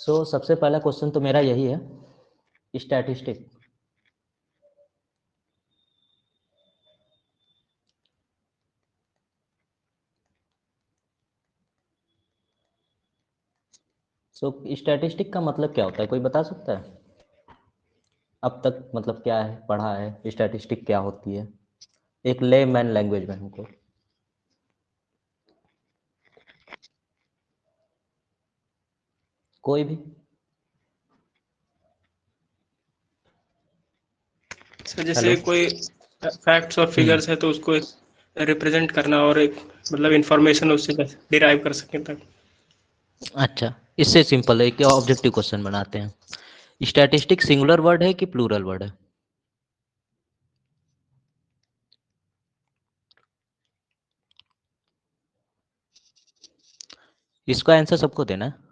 सबसे पहला क्वेश्चन तो मेरा यही है, स्टैटिस्टिक। स्टैटिस्टिक का मतलब क्या होता है, कोई बता सकता है? अब तक मतलब क्या है पढ़ा है, स्टैटिस्टिक क्या होती है, एक लेमैन लैंग्वेज में हमको। कोई भी? सर जैसे हेलो। कोई फैक्ट्स और फिगर्स है तो उसको रिप्रेजेंट करना और एक मतलब इंफॉर्मेशन उससे डिराइव कर सकें तक। अच्छा, इससे सिंपल है कि ऑब्जेक्टिव क्वेश्चन बनाते हैं। स्टैटिस्टिक सिंगुलर वर्ड है कि प्लूरल वर्ड है? इसका आंसर सबको देना है।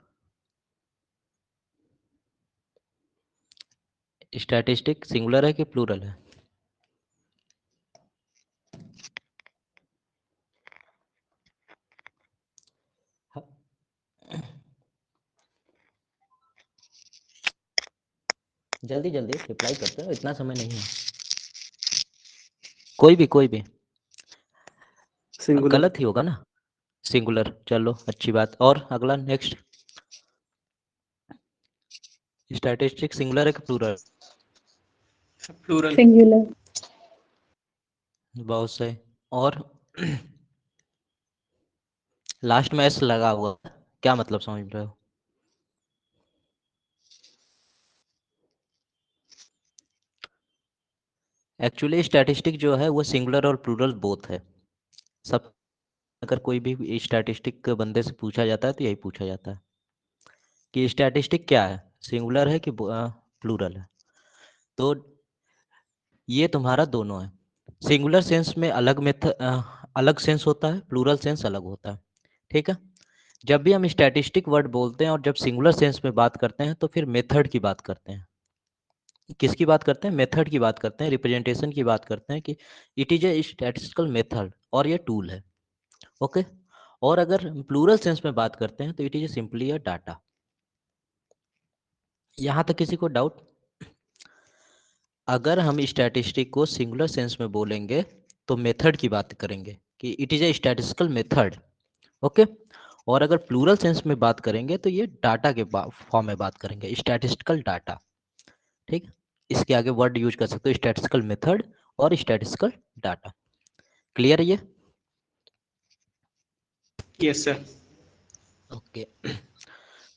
स्टैटिस्टिक सिंगुलर है कि प्लूरल है? जल्दी जल्दी रिप्लाई करते हो, इतना समय नहीं है। कोई भी सिंगुलर। गलत ही होगा ना। सिंगुलर, चलो अच्छी बात। और अगला नेक्स्ट, स्टैटिस्टिक सिंगुलर है कि प्लूरल? प्लूरल। सिंगुलर। बहुत सही। और लास्ट में एस लगा हुआ, क्या मतलब समझ रहे हो? एक्चुअली स्टैटिस्टिक जो है वो सिंगुलर और प्लूरल बोथ है। सब, अगर कोई भी स्टैटिस्टिक बंदे से पूछा जाता है तो यही पूछा जाता है कि स्टैटिस्टिक क्या है, सिंगुलर है कि प्लूरल है। तो ये तुम्हारा दोनों है। सिंगुलर सेंस में अलग सेंस होता है, प्लूरल सेंस अलग होता है। ठीक है। जब भी हम स्टैटिस्टिक वर्ड बोलते हैं और जब सिंगुलर सेंस में बात करते हैं तो फिर मेथड की बात करते हैं। किसकी बात करते हैं? मेथड की बात करते हैं, रिप्रेजेंटेशन की बात करते हैं कि it is a statistical method और ये टूल है। ओके। और अगर प्लूरल सेंस में बात करते हैं तो it is simply a data. यहाँ तक किसी को डाउट? अगर हम स्टैटिस्टिक को सिंगुलर सेंस में बोलेंगे तो मेथड की बात करेंगे कि it is a statistical method. Okay. और अगर प्लूरल सेंस में बात करेंगे तो ये डाटा के फॉर्म में बात करेंगे, स्टैटिस्टिकल डाटा। ठीक। इसके आगे वर्ड यूज कर सकते हो, स्टैटिस्टिकल मेथड और स्टैटिस्टिकल डाटा। क्लियर है ये? Yes sir. ओके।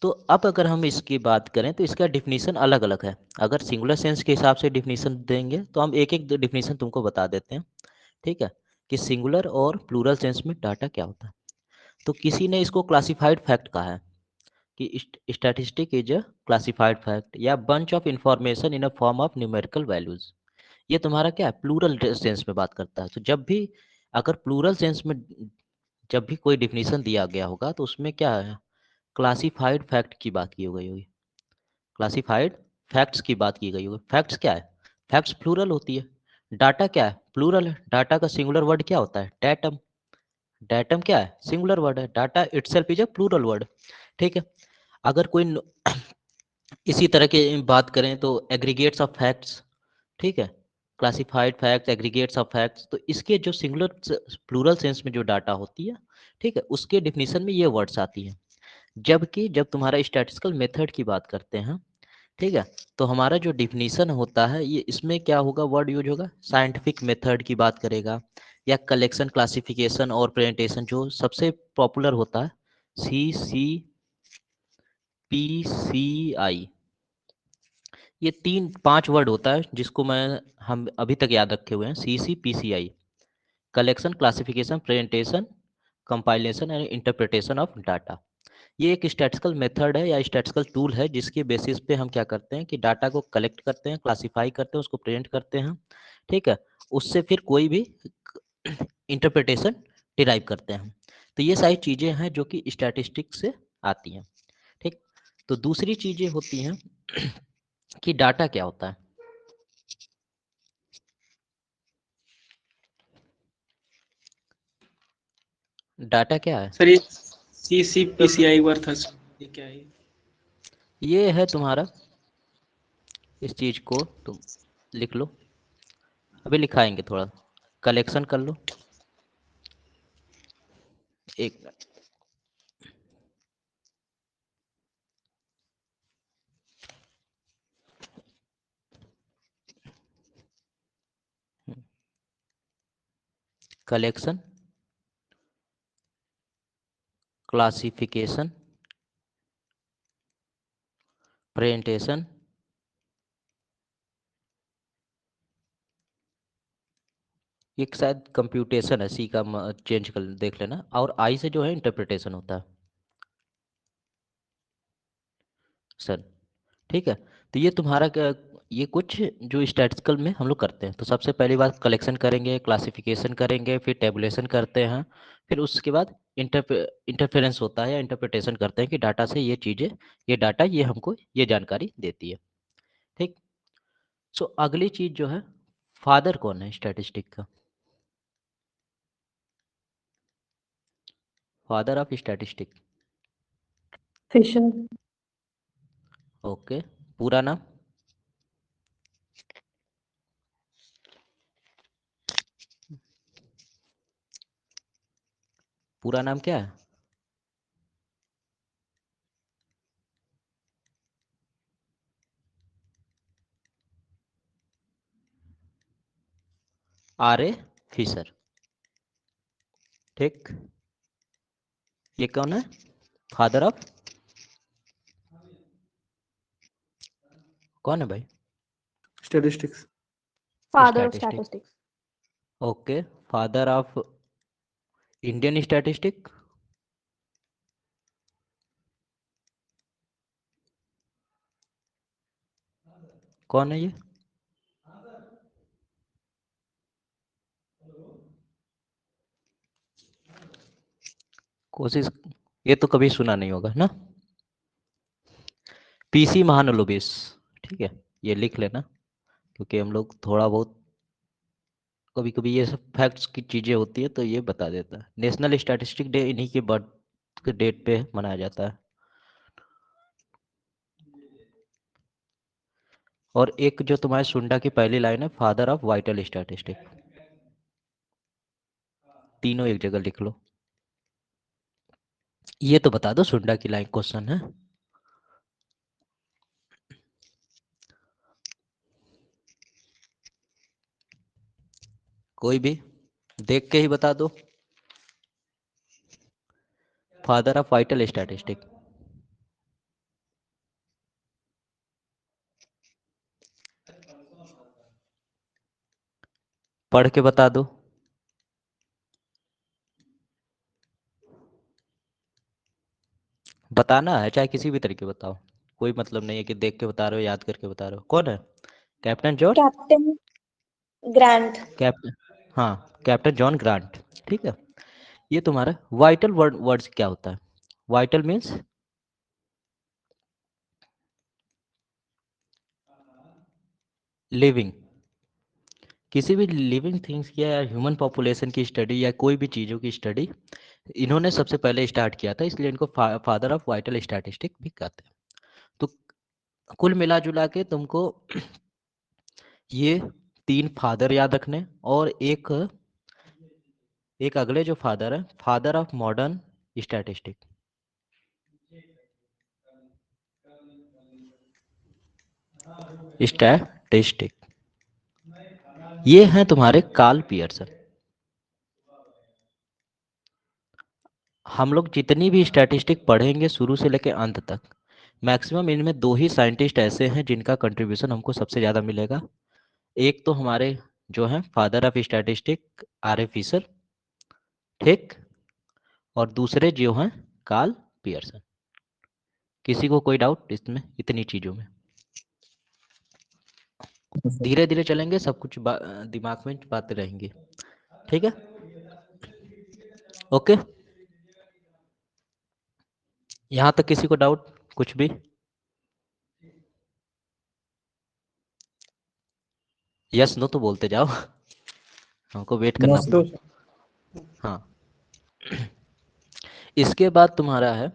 तो अब अगर हम इसकी बात करें तो इसका डिफिनीशन अलग अलग है। अगर सिंगुलर सेंस के हिसाब से डिफिनीशन देंगे तो हम एक एक डिफिनीशन तुमको बता देते हैं। ठीक है, कि सिंगुलर और प्लूरल सेंस में डाटा क्या होता है। तो किसी ने इसको क्लासिफाइड फैक्ट कहा है कि statistic is a classified fact या bunch of information in a form of numerical values. ये तुम्हारा क्या है, प्लूरल सेंस में बात करता है। तो जब भी अगर प्लूरल सेंस में जब भी कोई डिफिनीशन दिया गया होगा तो उसमें क्या है, क्लासिफाइड फैक्ट की बात की गई होगी, क्लासिफाइड फैक्ट्स की बात की गई होगी। फैक्ट्स क्या है? फैक्ट्स प्लूरल होती है। डाटा क्या है? प्लूरल है। डाटा का सिंगुलर वर्ड क्या होता है? डेटम। डेटम क्या है? सिंगुलर वर्ड है। Data itself is a plural word. ठीक है। अगर कोई इसी तरह की बात करें तो एग्रीगेट्स ऑफ फैक्ट्स। ठीक है, classified facts, aggregates of facts. तो इसके जो सिंगुलर प्लूरल सेंस में जो डाटा होती है, ठीक है, उसके डिफिनीशन में ये वर्ड्स आती है। जबकि जब तुम्हारा स्टैटिस्टिकल मेथड की बात करते हैं, ठीक है, तो हमारा जो डिफिनीशन होता है ये इसमें क्या होगा, वर्ड यूज होगा, साइंटिफिक मेथड की बात करेगा या कलेक्शन, क्लासिफिकेशन और प्रेजेंटेशन। जो सबसे पॉपुलर होता है CCPCI। ये 3-5 वर्ड होता है जिसको हम अभी तक याद रखे हुए हैं। CCPCI, collection, classification, presentation, compilation and interpretation of data. ये एक स्टैटिस्टिकल मेथड है या स्टैटिस्टिकल टूल है जिसके बेसिस पे हम क्या करते हैं कि डाटा को कलेक्ट करते हैं, क्लासिफाई करते हैं, उसको प्रेजेंट करते हैं। ठीक है, उससे फिर कोई भी इंटरप्रिटेशन डिराइव करते हैं। तो ये सारी चीज़ें हैं जो कि स्टैटिस्टिक्स से आती हैं। ठीक। तो दूसरी चीज़ें होती हैं कि डाटा क्या होता है। डाटा क्या है? सर ये CCPCI वर्थ है सर, ये क्या है? ये है तुम्हारा, इस चीज को तुम लिख लो, अभी लिखाएंगे थोड़ा, कलेक्शन कर लो। एक मिनट। कलेक्शन, क्लासिफिकेशन, प्रेजेंटेशन, एक शायद कंप्यूटेशन है, सी का चेंज कर देख लेना, और आई से जो है इंटरप्रिटेशन होता है सर। ठीक है, तो ये तुम्हारा क्या, ये कुछ जो स्टैटिस्टिकल में हम लोग करते हैं। तो सबसे पहली बात कलेक्शन करेंगे, क्लासिफिकेशन करेंगे, फिर टेबुलेशन करते हैं, फिर उसके बाद इंटरफेरेंस होता है या इंटरप्रिटेशन करते हैं कि डाटा से ये चीज़ें, ये डाटा ये हमको ये जानकारी देती है। ठीक। सो अगली चीज़ जो है, फादर कौन है स्टैटिस्टिक का? Father of statistic. Fisher. Okay, पूरा नाम? पूरा नाम क्या है? R A Fisher. ठीक। ये कौन है फादर ऑफ? कौन है भाई? Statistics. Father of statistic. Statistics. Okay, father of Indian statistic. कौन है ये? कोशिश, ये तो कभी सुना नहीं होगा ना। पीसी महानलोबिस। ठीक है, ये लिख लेना, क्योंकि हम लोग थोड़ा बहुत कभी कभी ये सब फैक्ट्स की चीज़ें होती है तो ये बता देता है। नेशनल स्टैटिस्टिक डे इन्हीं के बर्थ के डेट पे मनाया जाता है। और एक जो तुम्हारे सुंडा की पहली लाइन है, फादर ऑफ वाइटल स्टैटिस्टिक, तीनों एक जगह लिख लो। ये तो बता दो, सुंडा की लाइन क्वेश्चन है। कोई भी देख के ही बता दो। Father of vital statistic. पढ़ के बता दो। बताना है चाहे किसी भी तरीके बताओ, कोई मतलब नहीं है कि देख के बता रहे हो याद करके बता रहे हो। कौन है? Captain George? Captain grant. Captain, हाँ, कैप्टन जॉन ग्रांट। ठीक है। ये तुम्हारा वाइटल वर्ड्स क्या होता है? वाइटल मीन्स लिविंग, किसी भी लिविंग थिंग्स की या ह्यूमन पॉपुलेशन की स्टडी या कोई भी चीज़ों की स्टडी इन्होंने सबसे पहले स्टार्ट किया था, इसलिए इनको फादर ऑफ वाइटल स्टैटिस्टिक भी कहते हैं। तो कुल मिला जुला के तुमको ये तीन फादर याद रखने, और एक अगले जो फादर है, father of modern statistic. Statistic ये हैं तुम्हारे कार्ल पियर्सन। हम लोग जितनी भी स्टैटिस्टिक पढ़ेंगे शुरू से लेकर अंत तक, मैक्सिमम इनमें दो ही साइंटिस्ट ऐसे हैं जिनका कंट्रीब्यूशन हमको सबसे ज़्यादा मिलेगा। एक तो हमारे जो हैं father of statistic R A Fisher, ठीक, और दूसरे जो हैं कार्ल पियर्सन। किसी को कोई डाउट इसमें इतनी चीज़ों में? धीरे धीरे चलेंगे, सब कुछ दिमाग में बातें रहेंगी। ठीक है, ओके। यहाँ तक किसी को डाउट कुछ भी? यस नो तो बोलते जाओ, हमको वेट करना तो पड़ेगा। हाँ, इसके बाद तुम्हारा है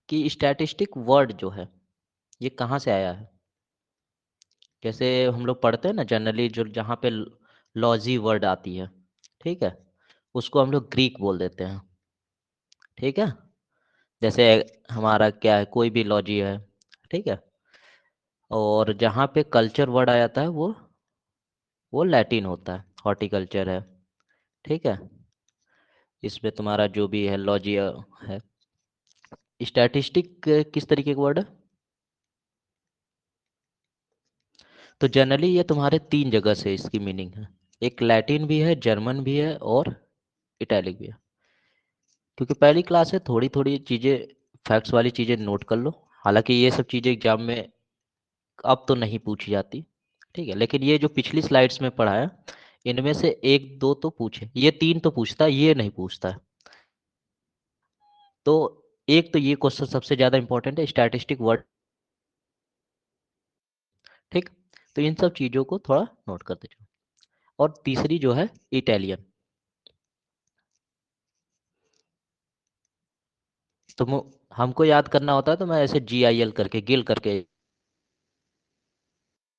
कि स्टैटिस्टिक वर्ड जो है, ये कहाँ से आया है? जैसे हम लोग पढ़ते हैं ना जनरली, जो जहाँ पे लॉजी वर्ड आती है, ठीक है, उसको हम लोग ग्रीक बोल देते हैं, ठीक है। जैसे हमारा क्या है, कोई भी लॉजी है, ठीक है, और जहाँ पे कल्चर वर्ड आ जाता है वो लैटिन होता है, हॉर्टिकल्चर है, ठीक है। इसमें तुम्हारा जो भी है लॉजी है। स्टैटिस्टिक किस तरीके का वर्ड है? तो जनरली ये तुम्हारे तीन जगह से इसकी मीनिंग है, एक लैटिन भी है, जर्मन भी है, और इटैलिक भी है। क्योंकि पहली क्लास है, थोड़ी थोड़ी चीज़ें, फैक्ट्स वाली चीज़ें नोट कर लो। हालांकि ये सब चीज़ें एग्जाम में अब तो नहीं पूछी जाती, ठीक है, लेकिन ये जो पिछली स्लाइड्स में पढ़ा है, इनमें से एक दो तो पूछे, ये तीन तो पूछता है, ये नहीं पूछता है। तो एक तो ये क्वेश्चन सबसे ज़्यादा इंपॉर्टेंट है, स्टैटिस्टिक वर्ड, ठीक। तो इन सब चीज़ों को थोड़ा नोट करते जाओ। और तीसरी जो है इटालियन, तो हमको याद करना होता है, तो मैं ऐसे GIL करके, गिल करके,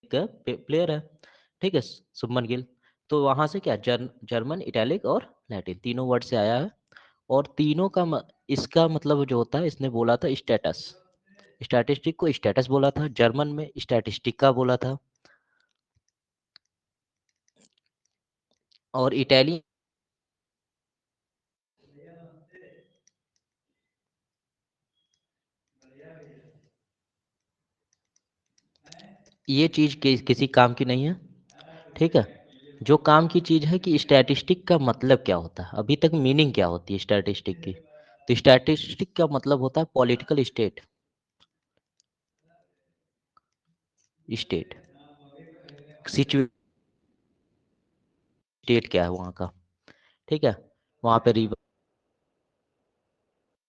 एक प्लेयर है, ठीक है, शुभमन गिल। तो वहां से क्या, जर्मन, इटैलिक और लैटिन तीनों वर्ड से आया है। और तीनों का इसका मतलब जो होता है, इसने बोला था स्टेटस, स्टैटिस्टिक को स्टेटस बोला था, जर्मन में स्टैटिस्टिका बोला था, और इटालियन ये चीज किसी काम की नहीं है, ठीक है। जो काम की चीज है कि स्टैटिस्टिक का मतलब क्या होता है, अभी तक मीनिंग क्या होती है स्टैटिस्टिक की। तो स्टैटिस्टिक का मतलब होता है political state, state situation, state क्या है वहाँ का, ठीक है। वहाँ पे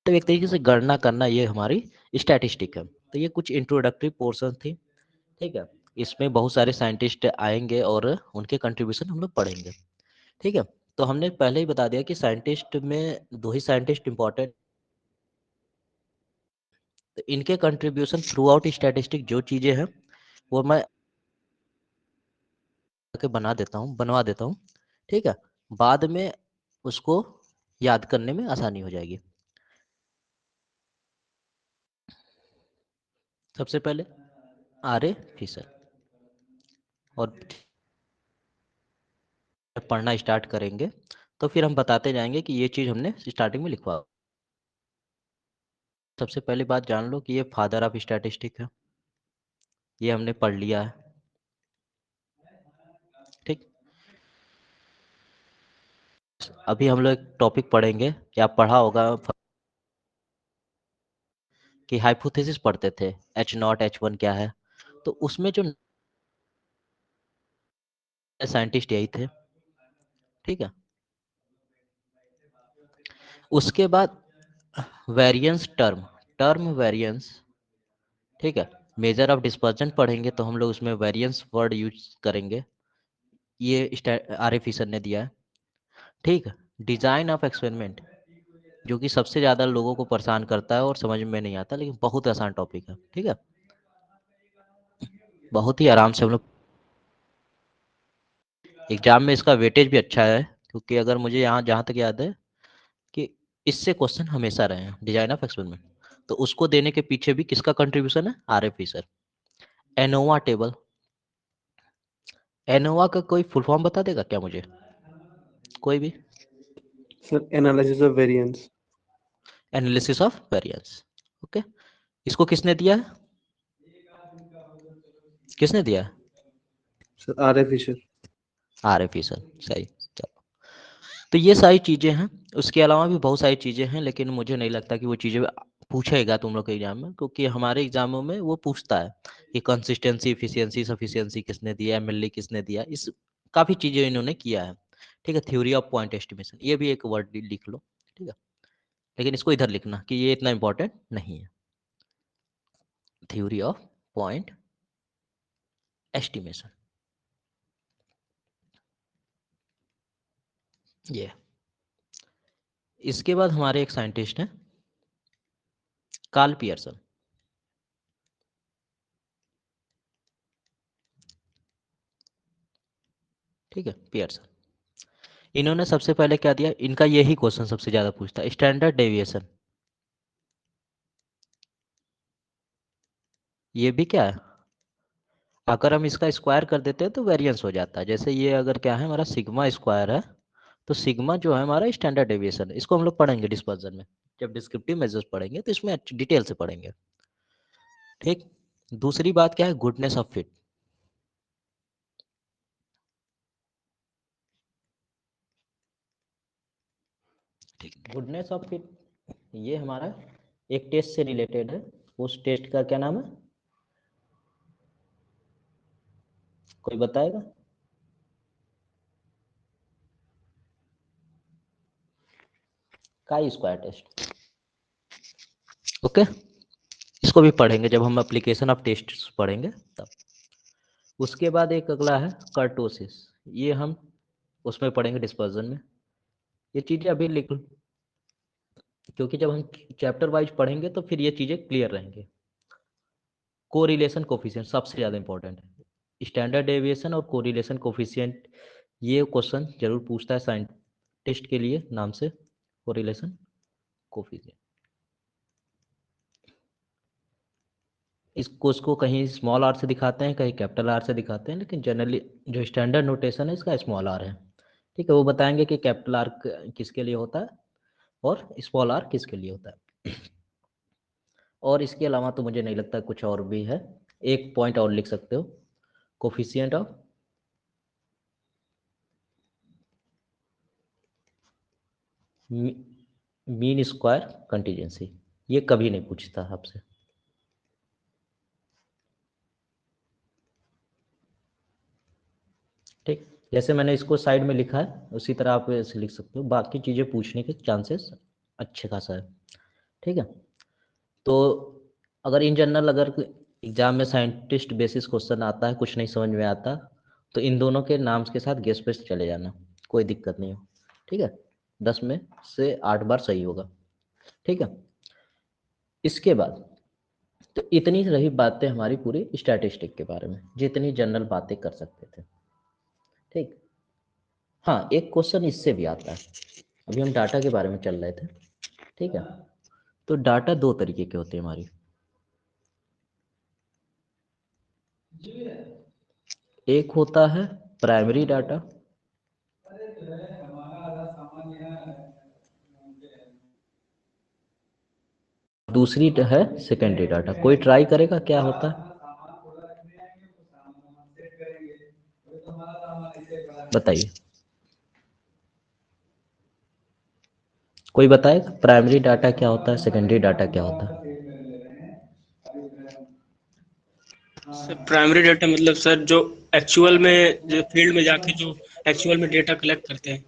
तो एक तरीके से गणना करना, ये हमारी स्टैटिस्टिक है। तो ये कुछ इंट्रोडक्टरी पोर्शन थी, ठीक है। इसमें बहुत सारे साइंटिस्ट आएंगे और उनके कंट्रीब्यूशन हम लोग पढ़ेंगे, ठीक है। तो हमने पहले ही बता दिया कि साइंटिस्ट में दो ही साइंटिस्ट इंपॉर्टेंट, तो इनके कंट्रीब्यूशन थ्रू आउट स्टैटिस्टिक जो चीज़ें हैं वो मैं के बनवा देता हूँ, ठीक है। बाद में उसको याद करने में आसानी हो जाएगी। सबसे पहले RA फिशर, और जब पढ़ना स्टार्ट करेंगे तो फिर हम बताते जाएंगे कि ये चीज़ हमने स्टार्टिंग में लिखवा। सबसे पहली बात जान लो कि ये फादर ऑफ स्टैटिस्टिक है, ये हमने पढ़ लिया है, ठीक। अभी हम लोग एक टॉपिक पढ़ेंगे, क्या पढ़ा होगा कि हाइपोथेसिस पढ़ते थे, H0 H1 क्या है। तो उसमें जो साइंटिस्ट यही थे, ठीक है। उसके बाद वेरिएंस टर्म, टर्म वेरिएंस, ठीक है। मेजर ऑफ डिस्पर्जन पढ़ेंगे तो हम लोग उसमें वेरिएंस वर्ड यूज करेंगे, ये RA फिशर ने दिया है, ठीक है। डिजाइन ऑफ एक्सपेरिमेंट, जो कि सबसे ज़्यादा लोगों को परेशान करता है और समझ में नहीं आता, लेकिन बहुत आसान टॉपिक है, ठीक है। बहुत ही आराम से हम लोग, एग्जाम में इसका वेटेज भी अच्छा है, क्योंकि अगर मुझे यहाँ जहाँ तक याद है कि इससे क्वेश्चन हमेशा रहे हैं, डिजाइन ऑफ एक्सपेरिमेंट। तो उसको देने के पीछे भी किसका कंट्रीब्यूशन है, RA Fisher. ANOVA table, ANOVA का कोई फुल फॉर्म बता देगा क्या मुझे, कोई भी? Sir analysis of variance. Analysis of variance, okay. इसको किसने दिया है, किसने दिया है? Sir R A Fisher. RA Fisher, सही। चलो, तो ये सारी चीज़ें हैं, उसके अलावा भी बहुत सारी चीज़ें हैं, लेकिन मुझे नहीं लगता कि वो चीज़ें पूछेगा तुम लोग के एग्जाम में, क्योंकि हमारे एग्जामों में वो पूछता है कि कंसिस्टेंसी, इफिशियंसी, सफिशियंसी किसने दिया, MLE किसने दिया, इस काफ़ी चीज़ें इन्होंने किया है, ठीक है। थ्योरी ऑफ पॉइंट एस्टिमेशन, ये भी एक वर्ड लिख लो, ठीक है। लेकिन इसको इधर लिखना कि ये इतना इंपॉर्टेंट नहीं है, थ्योरी ऑफ पॉइंट एस्टिमेशन, ये। इसके बाद हमारे एक साइंटिस्ट हैं कार्ल पियर्सन, ठीक है, पियर्सन। इन्होंने सबसे पहले क्या दिया, इनका यही क्वेश्चन सबसे ज्यादा पूछता है, स्टैंडर्ड डेविएशन। ये भी क्या है, अगर हम इसका स्क्वायर कर देते हैं तो वेरिएंस हो जाता है। जैसे ये अगर क्या है हमारा सिग्मा स्क्वायर है, तो सिग्मा जो है हमारा स्टैंडर्ड डेविएशन, इसको हम लोग पढ़ेंगे डिस्पर्जन में, जब डिस्क्रिप्टिव मेजर्स पढ़ेंगे तो इसमें डिटेल से पढ़ेंगे। ठीक, दूसरी बात क्या है, गुडनेस ऑफ फिट। ठीक, गुडनेस ऑफ फिट ये हमारा एक टेस्ट से रिलेटेड है। उस टेस्ट का क्या नाम है, कोई बताएगा? Chi square test. ओके, इसको भी पढ़ेंगे जब हम एप्लीकेशन ऑफ टेस्ट पढ़ेंगे तब। उसके बाद एक अगला है कर्टोसिस, ये हम उसमें पढ़ेंगे डिस्पर्जन में। ये चीजें अभी लिख लो, क्योंकि जब हम चैप्टर वाइज पढ़ेंगे तो फिर ये चीजें क्लियर रहेंगे। कोरिलेशन कोफिशिएंट सबसे ज़्यादा इंपॉर्टेंट है, स्टैंडर्ड डेविएशन और कोरिलेशन कोफिशिएंट, ये क्वेश्चन जरूर पूछता है साइंटिस्ट के लिए नाम से, कोरिलेशन कोफिशिएंट। इसको कहीं स्मॉल आर से दिखाते हैं, कहीं कैपिटल आर से दिखाते हैं, लेकिन जनरली जो स्टैंडर्ड नोटेशन है इसका स्मॉल आर है। ठीक है, वो बताएंगे कि कैपिटल आर किसके लिए होता है और स्मॉल आर किसके लिए होता है। और इसके अलावा तो मुझे नहीं लगता कुछ और भी है। एक पॉइंट और लिख सकते हो, coefficient of mean square contingency, ये कभी नहीं पूछता आपसे। ठीक, जैसे मैंने इसको साइड में लिखा है उसी तरह आप ऐसे लिख सकते हो, बाकी चीज़ें पूछने के चांसेस अच्छे खासा है। ठीक है, तो अगर इन जनरल अगर एग्जाम में साइंटिस्ट बेसिस क्वेश्चन आता है, कुछ नहीं समझ में आता, तो इन दोनों के नाम के साथ गेस पे चले जाना, कोई दिक्कत नहीं हो। ठीक है, 10 में से 8 बार सही होगा। ठीक है, इसके बाद तो इतनी रही बातें हमारी पूरी स्टैटिस्टिक के बारे में, जितनी जनरल बातें कर सकते थे। ठीक, हाँ एक क्वेश्चन इससे भी आता है, अभी हम डाटा के बारे में चल रहे थे। ठीक है, तो डाटा दो तरीके के होते हैं हमारी, एक होता है प्राइमरी डाटा, दूसरी है सेकेंडरी डाटा। कोई ट्राई करेगा क्या होता है, बताइए, कोई बताएगा प्राइमरी डाटा क्या होता है, सेकेंडरी डाटा क्या होता है? सर प्राइमरी डाटा मतलब सर जो एक्चुअल में जो फील्ड में जाके जो एक्चुअल में डेटा कलेक्ट करते हैं,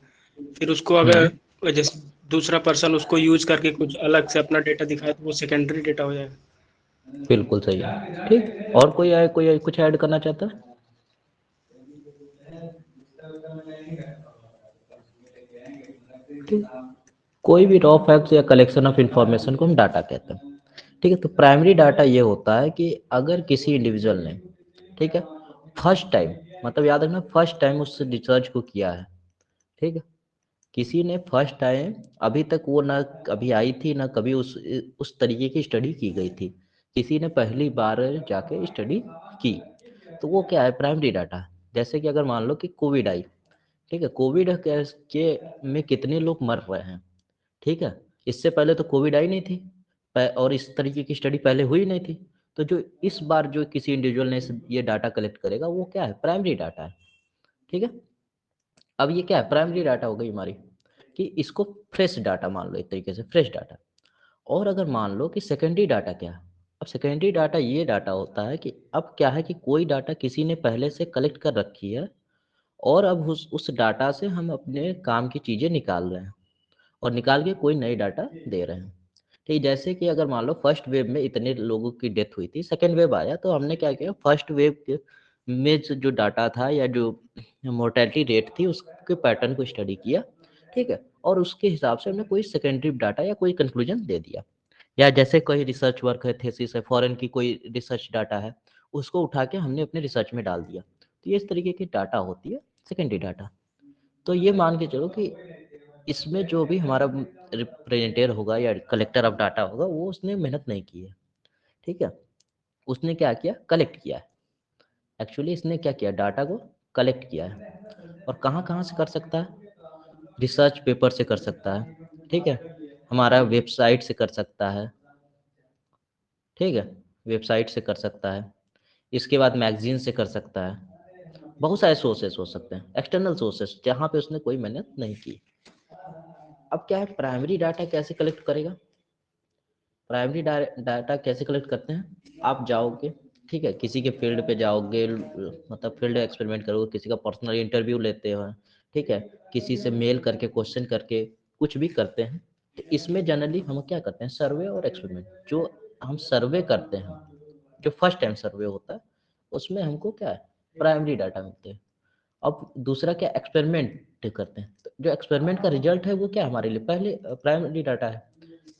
फिर उसको अगर जैसे दूसरा पर्सन उसको यूज करके कुछ अलग से अपना डेटा दिखाए तो वो सेकेंडरी डेटा हो जाएगा। बिल्कुल सही है। ठीक, और कोई कुछ ऐड करना चाहता है? ठीक, कोई भी रॉ फैक्ट्स या कलेक्शन ऑफ इंफॉर्मेशन को हम डाटा कहते हैं। ठीक है, तो प्राइमरी डाटा ये होता है कि अगर किसी इंडिविजुअल ने, ठीक है, फर्स्ट टाइम, मतलब याद रखना फर्स्ट टाइम उस रिसर्च को किया है। ठीक है, किसी ने फर्स्ट टाइम, अभी तक वो ना कभी आई थी ना कभी उस तरीके की स्टडी की गई थी, किसी ने पहली बार जाके स्टडी की, तो वो क्या है, प्राइमरी डाटा। जैसे कि अगर मान लो कि कोविड आई, ठीक है, कोविड के में कितने लोग मर रहे हैं, ठीक है, इससे पहले तो कोविड आई नहीं थी, और इस तरीके की स्टडी पहले हुई नहीं थी। तो जो इस बार जो किसी इंडिविजुअल ने ये डाटा कलेक्ट करेगा वो क्या है, प्राइमरी डाटा है। ठीक है, अब ये क्या है, प्राइमरी डाटा हो गई हमारी, कि इसको फ्रेश डाटा मान लो, एक तरीके से फ्रेश डाटा। और अगर मान लो कि सेकेंडरी डाटा क्या है, अब सेकेंडरी डाटा ये डाटा होता है कि अब क्या है कि कोई डाटा किसी ने पहले से कलेक्ट कर रखी है, और अब उस डाटा से हम अपने काम की चीज़ें निकाल रहे हैं, और निकाल के कोई नई डाटा दे रहे हैं। ठीक, जैसे कि अगर मान लो फर्स्ट वेव में इतने लोगों की डेथ हुई थी, सेकेंड वेव आया तो हमने क्या किया, फर्स्ट वेव में जो डाटा था या जो मोर्टेलिटी रेट थी उसके पैटर्न को स्टडी किया। ठीक है, और उसके हिसाब से हमने कोई सेकेंडरी डाटा या कोई कंक्लूजन दे दिया। या जैसे कोई रिसर्च वर्क है, थेसिस है, फॉरेन की कोई रिसर्च डाटा है, उसको उठा के हमने अपने रिसर्च में डाल दिया। तो ये इस तरीके की डाटा होती है सेकेंडरी डाटा। तो ये मान के चलो कि इसमें जो भी हमारा रिप्रेजेंटेटिव होगा या कलेक्टर ऑफ डाटा होगा वो उसने मेहनत नहीं की है, ठीक है। उसने क्या किया, कलेक्ट किया है। एक्चुअली इसने क्या किया, डाटा को कलेक्ट किया है। और कहाँ कहाँ से कर सकता है, रिसर्च पेपर से कर सकता है, ठीक है, हमारा वेबसाइट से कर सकता है, ठीक है, वेबसाइट से कर सकता है, इसके बाद मैगजीन से कर सकता है, बहुत सारे सोर्सेस हो सकते हैं, एक्सटर्नल सोर्सेस जहाँ पे उसने कोई मेहनत नहीं की। अब क्या है, प्राइमरी डाटा कैसे कलेक्ट करेगा, प्राइमरी डाटा कैसे कलेक्ट करते हैं, आप जाओगे, ठीक है, किसी के फील्ड पे जाओगे, मतलब फील्ड एक्सपेरिमेंट करोगे, किसी का पर्सनल इंटरव्यू लेते हो, ठीक है, किसी से मेल करके क्वेश्चन करके कुछ भी करते हैं। तो इसमें जनरली हम क्या करते हैं, सर्वे और एक्सपेरिमेंट। जो हम सर्वे करते हैं, जो फर्स्ट टाइम सर्वे होता है, उसमें हमको क्या है, प्राइमरी डाटा मिलते हैं। अब दूसरा क्या, एक्सपेरिमेंट करते हैं, तो जो एक्सपेरिमेंट का रिजल्ट है वो क्या हमारे लिए पहले प्राइमरी डाटा है,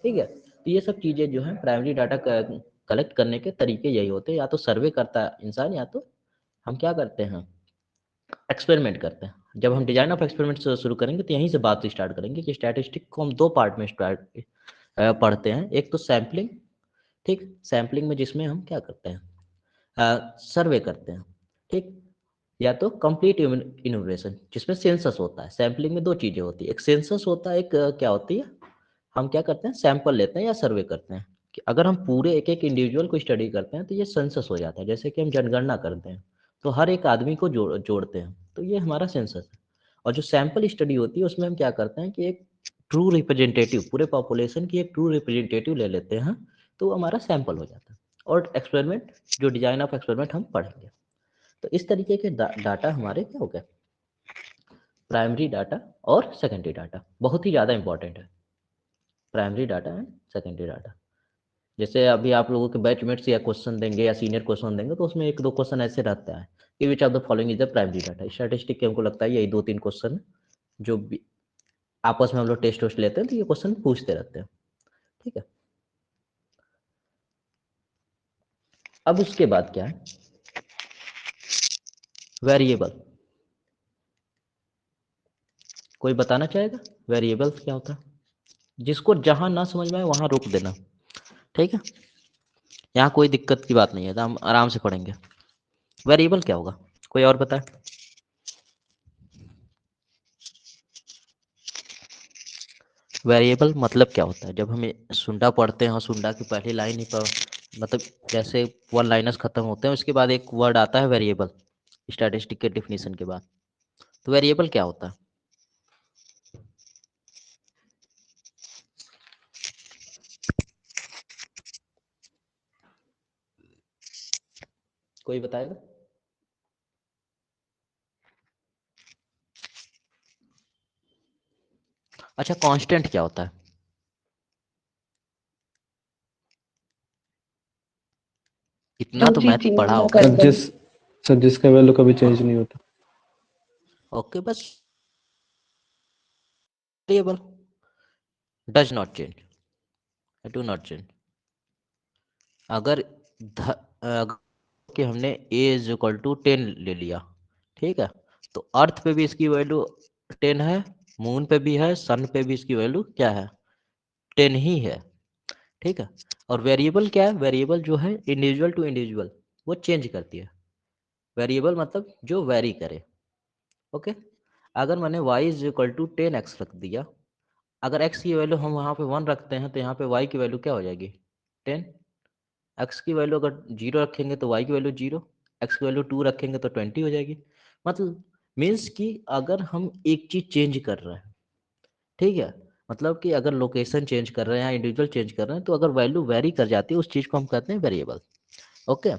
ठीक है। तो ये सब चीज़ें जो है प्राइमरी डाटा कलेक्ट करने के तरीके यही होते हैं, या तो सर्वे करता है इंसान, या तो हम क्या करते हैं, एक्सपेरिमेंट करते हैं। जब हम डिजाइन ऑफ एक्सपेरिमेंट से शुरू करेंगे तो यहीं से बात स्टार्ट करेंगे कि स्टैटिस्टिक को हम दो पार्ट में स्टार्ट पढ़ते हैं। एक तो सैम्पलिंग, ठीक, सैम्पलिंग में जिसमें हम क्या करते हैं, सर्वे करते हैं, ठीक, या तो कंप्लीट इनोवेशन जिसमें सेंसस होता है। सैम्पलिंग में दो चीज़ें होती है, एक सेंसस होता है, एक क्या होती है, हम क्या करते हैं, सैंपल लेते हैं या सर्वे करते हैं। कि अगर हम पूरे एक एक इंडिविजुअल को स्टडी करते हैं तो ये सेंसस हो जाता है। जैसे कि हम जनगणना करते हैं तो हर एक आदमी को जोड़ते हैं, तो ये हमारा सेंसस है। और जो सैंपल स्टडी होती है उसमें हम क्या करते हैं कि एक ट्रू रिप्रेजेंटेटिव, पूरे पॉपुलेशन की एक ट्रू रिप्रेजेंटेटिव ले लेते हैं, तो वो हमारा सैंपल हो जाता है। और एक्सपेरिमेंट, जो डिजाइन ऑफ एक्सपेरिमेंट हम पढ़ेंगे। तो इस तरीके के डाटा हमारे क्या हो गए, प्राइमरी डाटा और सेकेंडरी डाटा, बहुत ही ज़्यादा इंपॉर्टेंट है primary data and secondary data. जैसे अभी आप लोगों के बैचमेट्स या क्वेश्चन देंगे या सीनियर क्वेश्चन देंगे तो उसमें एक दो क्वेश्चन ऐसे रहता है कि which of the following is the primary data. Statistic के हमको लगता है यही दो तीन क्वेश्चन जो आपस में हम लोग टेस्ट वेस्ट लेते हैं तो ये क्वेश्चन पूछते रहते हैं, ठीक है। अब उसके बाद क्या है, वेरिएबल। कोई बताना चाहेगा वेरिएबल्स क्या होता है, जिसको जहां ना समझ में आए वहां रोक देना, ठीक है, यहाँ कोई दिक्कत की बात नहीं है, तो हम आराम से पढ़ेंगे। वेरिएबल क्या होगा, कोई और बताए। वेरिएबल मतलब क्या होता है, जब हम सुंडा पढ़ते हैं और सुंडा की पहली लाइन ही पर, मतलब जैसे वन लाइनर्स खत्म होते हैं उसके बाद एक वर्ड आता है वेरिएबल, स्टैटिस्टिक के डिफिनीशन के बाद। तो वेरिएबल क्या होता है, कोई बताएगा। अच्छा, कांस्टेंट क्या होता है, इतना जो तो चीज मैथ चेंज पढ़ा ना होगा। कर सर दे। जिसका वैल्यू कभी चेंज नहीं होता। ओके, बस variable does not change, do not change. अगर अगर कि हमने a इज इक्वल टू 10 ले लिया, ठीक है, तो अर्थ पे भी इसकी वैल्यू 10 है, मून पे भी है, सन पे भी इसकी वैल्यू क्या है, 10 ही है, ठीक है। और वेरिएबल क्या है, वेरिएबल जो है इंडिविजुअल टू इंडिविजुअल वो चेंज करती है। वेरिएबल मतलब जो वेरी करे, ओके। अगर मैंने y is equal to 10x रख दिया, अगर x की वैल्यू हम वहाँ पे 1 रखते हैं तो यहाँ पे y की वैल्यू क्या हो जाएगी, 10। x की वैल्यू अगर 0 रखेंगे तो y की वैल्यू 0, x की वैल्यू 2 रखेंगे तो 20 हो जाएगी। मतलब मीन्स कि अगर हम एक चीज चेंज कर रहे हैं, ठीक है, मतलब कि अगर लोकेशन चेंज कर रहे हैं या इंडिविजुअल चेंज कर रहे हैं तो अगर वैल्यू वेरी कर जाती है उस चीज को हम कहते हैं वेरिएबल, ओके।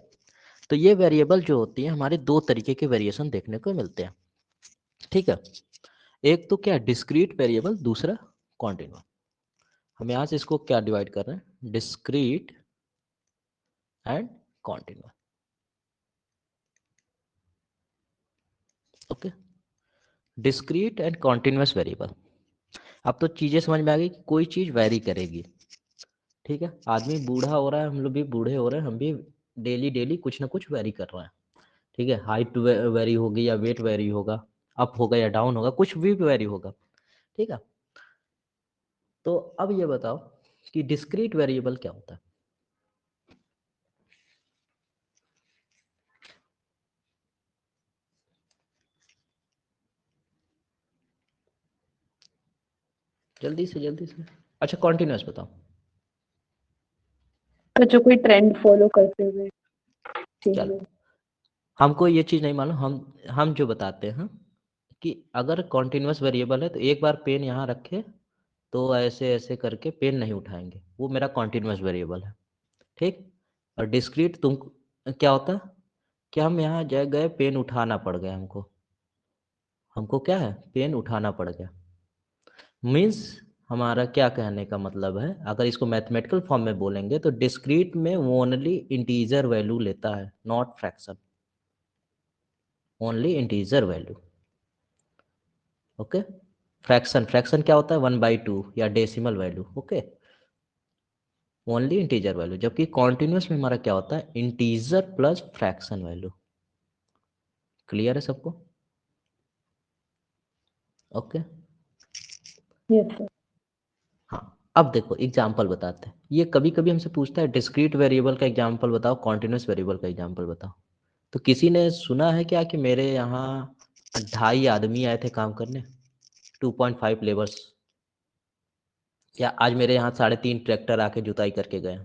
तो ये वेरिएबल जो होती है हमारे दो तरीके के वेरिएशन देखने को मिलते हैं, ठीक है। एक तो क्या, डिस्क्रीट वेरिएबल, दूसरा कॉन्टिन्यूस। हम यहाँ से इसको क्या डिवाइड कर रहे हैं, discrete and continuous, okay. Discrete and continuous variable. अब तो चीजें समझ में आ गई कि कोई चीज वेरी करेगी, ठीक है। आदमी बूढ़ा हो रहा है, हम लोग भी बूढ़े हो रहे हैं, हम भी डेली डेली कुछ ना कुछ वेरी कर रहे हैं, ठीक है। हाइट वेरी होगी या वेट वेरी होगा, अप होगा या डाउन होगा, कुछ भी वेरी होगा, ठीक है। तो अब ये बताओ कि डिस्क्रीट वेरिएबल क्या होता है। जल्दी से जल्दी से। अच्छा कॉन्टिन्यूस बताओ। तो जो कोई ट्रेंड फॉलो करते हुए चलो चेंजेस। हमको ये चीज़ नहीं मालूम, हम जो बताते हैं कि अगर कॉन्टिन्यूस वेरिएबल है तो एक बार पेन यहाँ रखे तो ऐसे ऐसे करके पेन नहीं उठाएंगे, वो मेरा कॉन्टिन्यूस वेरिएबल है, ठीक। और डिस्क्रीट तुम क्या होता है कि हम यहाँ गए पेन उठाना पड़ गया हमको, हमको क्या है पेन उठाना पड़ गया। मीन्स हमारा क्या कहने का मतलब है, अगर इसको मैथमेटिकल फॉर्म में बोलेंगे तो डिस्क्रीट में वो ओनली इंटीजर वैल्यू लेता है, not fraction, only integer value, okay. Fraction, fraction क्या होता है 1/2 या decimal value, okay, only integer value. जबकि कॉन्टिन्यूस में हमारा क्या होता है integer plus fraction value. Clear है सबको? ओके। Yes sir. हाँ अब देखो एग्जाम्पल बताते हैं, ये कभी कभी हमसे पूछता है डिस्क्रीट वेरिएबल का एग्जाम्पल बताओ, कॉन्टिन्यूस वेरिएबल का एग्जाम्पल बताओ। तो किसी ने सुना है क्या कि मेरे यहाँ 2.5 आदमी आए थे काम करने, 2.5 लेबर्स, या आज मेरे यहाँ 3.5 ट्रैक्टर आके जुताई करके गए?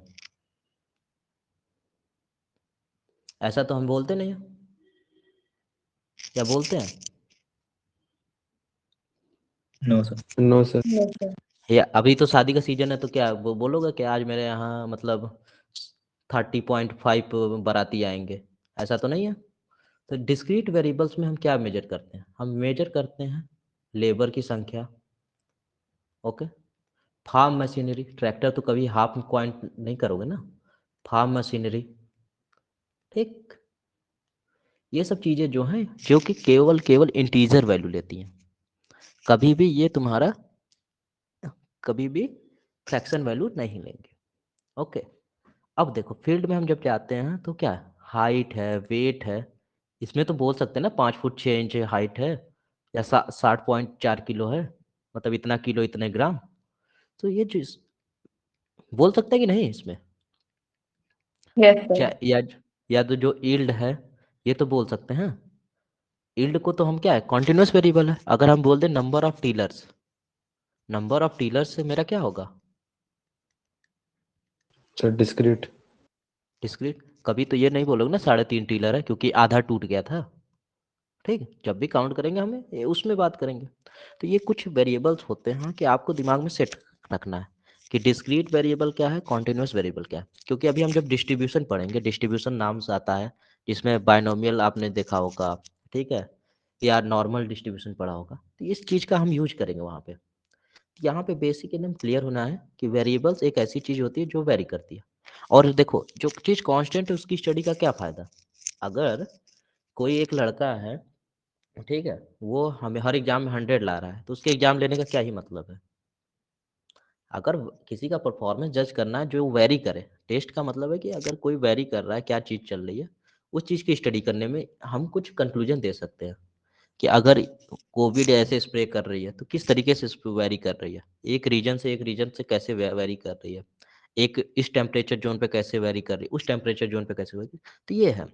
ऐसा तो हम बोलते नहीं हैं, क्या बोलते हैं? No sir. No sir. Yes sir. या अभी तो शादी का सीजन है तो क्या वो बोलोगे कि आज मेरे यहाँ मतलब 30.5 बाराती आएंगे? ऐसा तो नहीं है। तो डिस्क्रीट वेरिएबल्स में हम क्या मेजर करते हैं, हम मेजर करते हैं लेबर की संख्या, ओके। फार्म मशीनरी, ट्रैक्टर तो कभी हाफ क्वांट नहीं करोगे ना, फार्म मशीनरी, ठीक। ये सब चीज़ें जो हैं जो कि केवल केवल इंटीजर वैल्यू लेती हैं, कभी भी ये तुम्हारा कभी भी फ्रैक्शन वैल्यू नहीं लेंगे, ओके। अब देखो फील्ड में हम जब जाते हैं तो क्या हाइट है, वेट है, इसमें तो बोल सकते हैं ना 5 फुट 6 इंच हाइट है या 60.4 किलो है, मतलब इतना किलो इतने ग्राम, तो ये चीज बोल सकते हैं कि नहीं इसमें? Yes sir. या तो जो ईल्ड है ये तो बोल सकते हैं। ईल्ड को तो हम क्या है कॉन्टिन्यूस वेरिएबल है, अगर हम बोल दें नंबर ऑफ टीलर्स, नंबर ऑफ टीलर्स से मेरा क्या होगा सर डिस्क्रीट। डिस्क्रीट। कभी तो ये नहीं बोलोगे ना 3.5 टीलर है क्योंकि आधा टूट गया था, ठीक है। जब भी काउंट करेंगे हमें उसमें बात करेंगे। तो ये कुछ वेरिएबल्स होते हैं कि आपको दिमाग में सेट रखना है कि डिस्क्रीट वेरिएबल क्या है, कॉन्टिन्यूस वेरिएबल क्या है। क्योंकि अभी हम जब डिस्ट्रीब्यूशन पढ़ेंगे, डिस्ट्रीब्यूशन नाम से आता है जिसमें बायनोमियल आपने देखा होगा, ठीक है, या नॉर्मल डिस्ट्रीब्यूशन पढ़ा होगा, तो इस चीज़ का हम यूज करेंगे वहाँ पे। यहाँ पे बेसिक एकदम क्लियर होना है कि वेरिएबल्स एक ऐसी चीज़ होती है जो वेरी करती है। और देखो जो चीज़ कांस्टेंट है उसकी स्टडी का क्या फ़ायदा, अगर कोई एक लड़का है, ठीक है, वो हमें हर एग्जाम में 100 ला रहा है तो उसके एग्जाम लेने का क्या ही मतलब है। अगर किसी का परफॉर्मेंस जज करना है जो वेरी करे, टेस्ट का मतलब है कि अगर कोई वेरी कर रहा है, क्या चीज़ चल रही है, उस चीज़ की स्टडी करने में हम कुछ कंक्लूजन दे सकते हैं कि अगर कोविड ऐसे स्प्रे कर रही है तो किस तरीके से वेरी कर रही है, एक रीजन से एक रीजन से कैसे वेरी कर रही है, एक इस टेम्परेचर जोन पे कैसे वेरी कर रही है, उस टेम्परेचर जोन पे कैसे वेरी, तो ये है।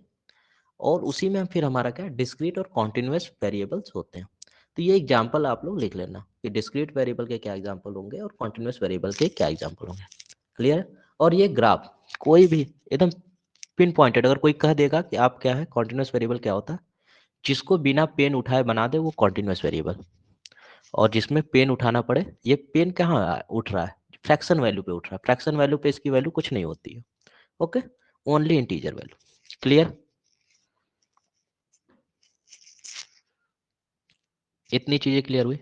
और उसी में फिर हमारा क्या डिस्क्रीट और कॉन्टिन्यूस वेरिएबल्स होते हैं। तो ये एग्जाम्पल आप लोग लिख लेना कि डिस्क्रीट वेरिएबल के क्या एग्जाम्पल होंगे और कॉन्टिन्यूस वेरिएबल के क्या एग्जाम्पल होंगे। क्लियर है? और ये ग्राफ कोई भी एकदम पिन पॉइंटेड, अगर कोई कह देगा कि आप क्या है कॉन्टिन्यूस वेरिएबल क्या होता है, जिसको बिना पेन उठाए बना दे वो कॉन्टिन्यूस वेरिएबल, और जिसमें पेन उठाना पड़े, ये पेन कहाँ उठ रहा है फ्रैक्शन वैल्यू पे उठ रहा है, फ्रैक्शन वैल्यू पे इसकी वैल्यू कुछ नहीं होती है, okay, only integer value. Clear? इतनी चीजें क्लियर हुई?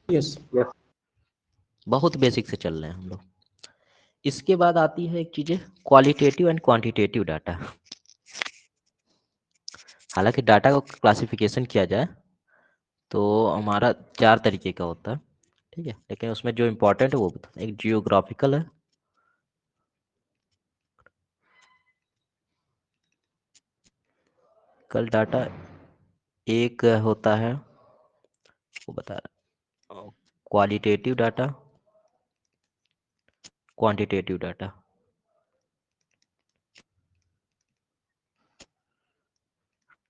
यस। बहुत बेसिक से चल रहे हैं हम लोग। इसके बाद आती है एक चीजें क्वालिटेटिव एंड क्वांटिटेटिव डाटा। हालांकि डाटा को क्लासिफिकेशन किया जाए तो हमारा 4 तरीके का होता है, ठीक है, लेकिन उसमें जो इम्पोर्टेंट है वो बता, एक जियोग्राफिकल है, कल डाटा एक होता है, वो बता रहा, qualitative data, quantitative data.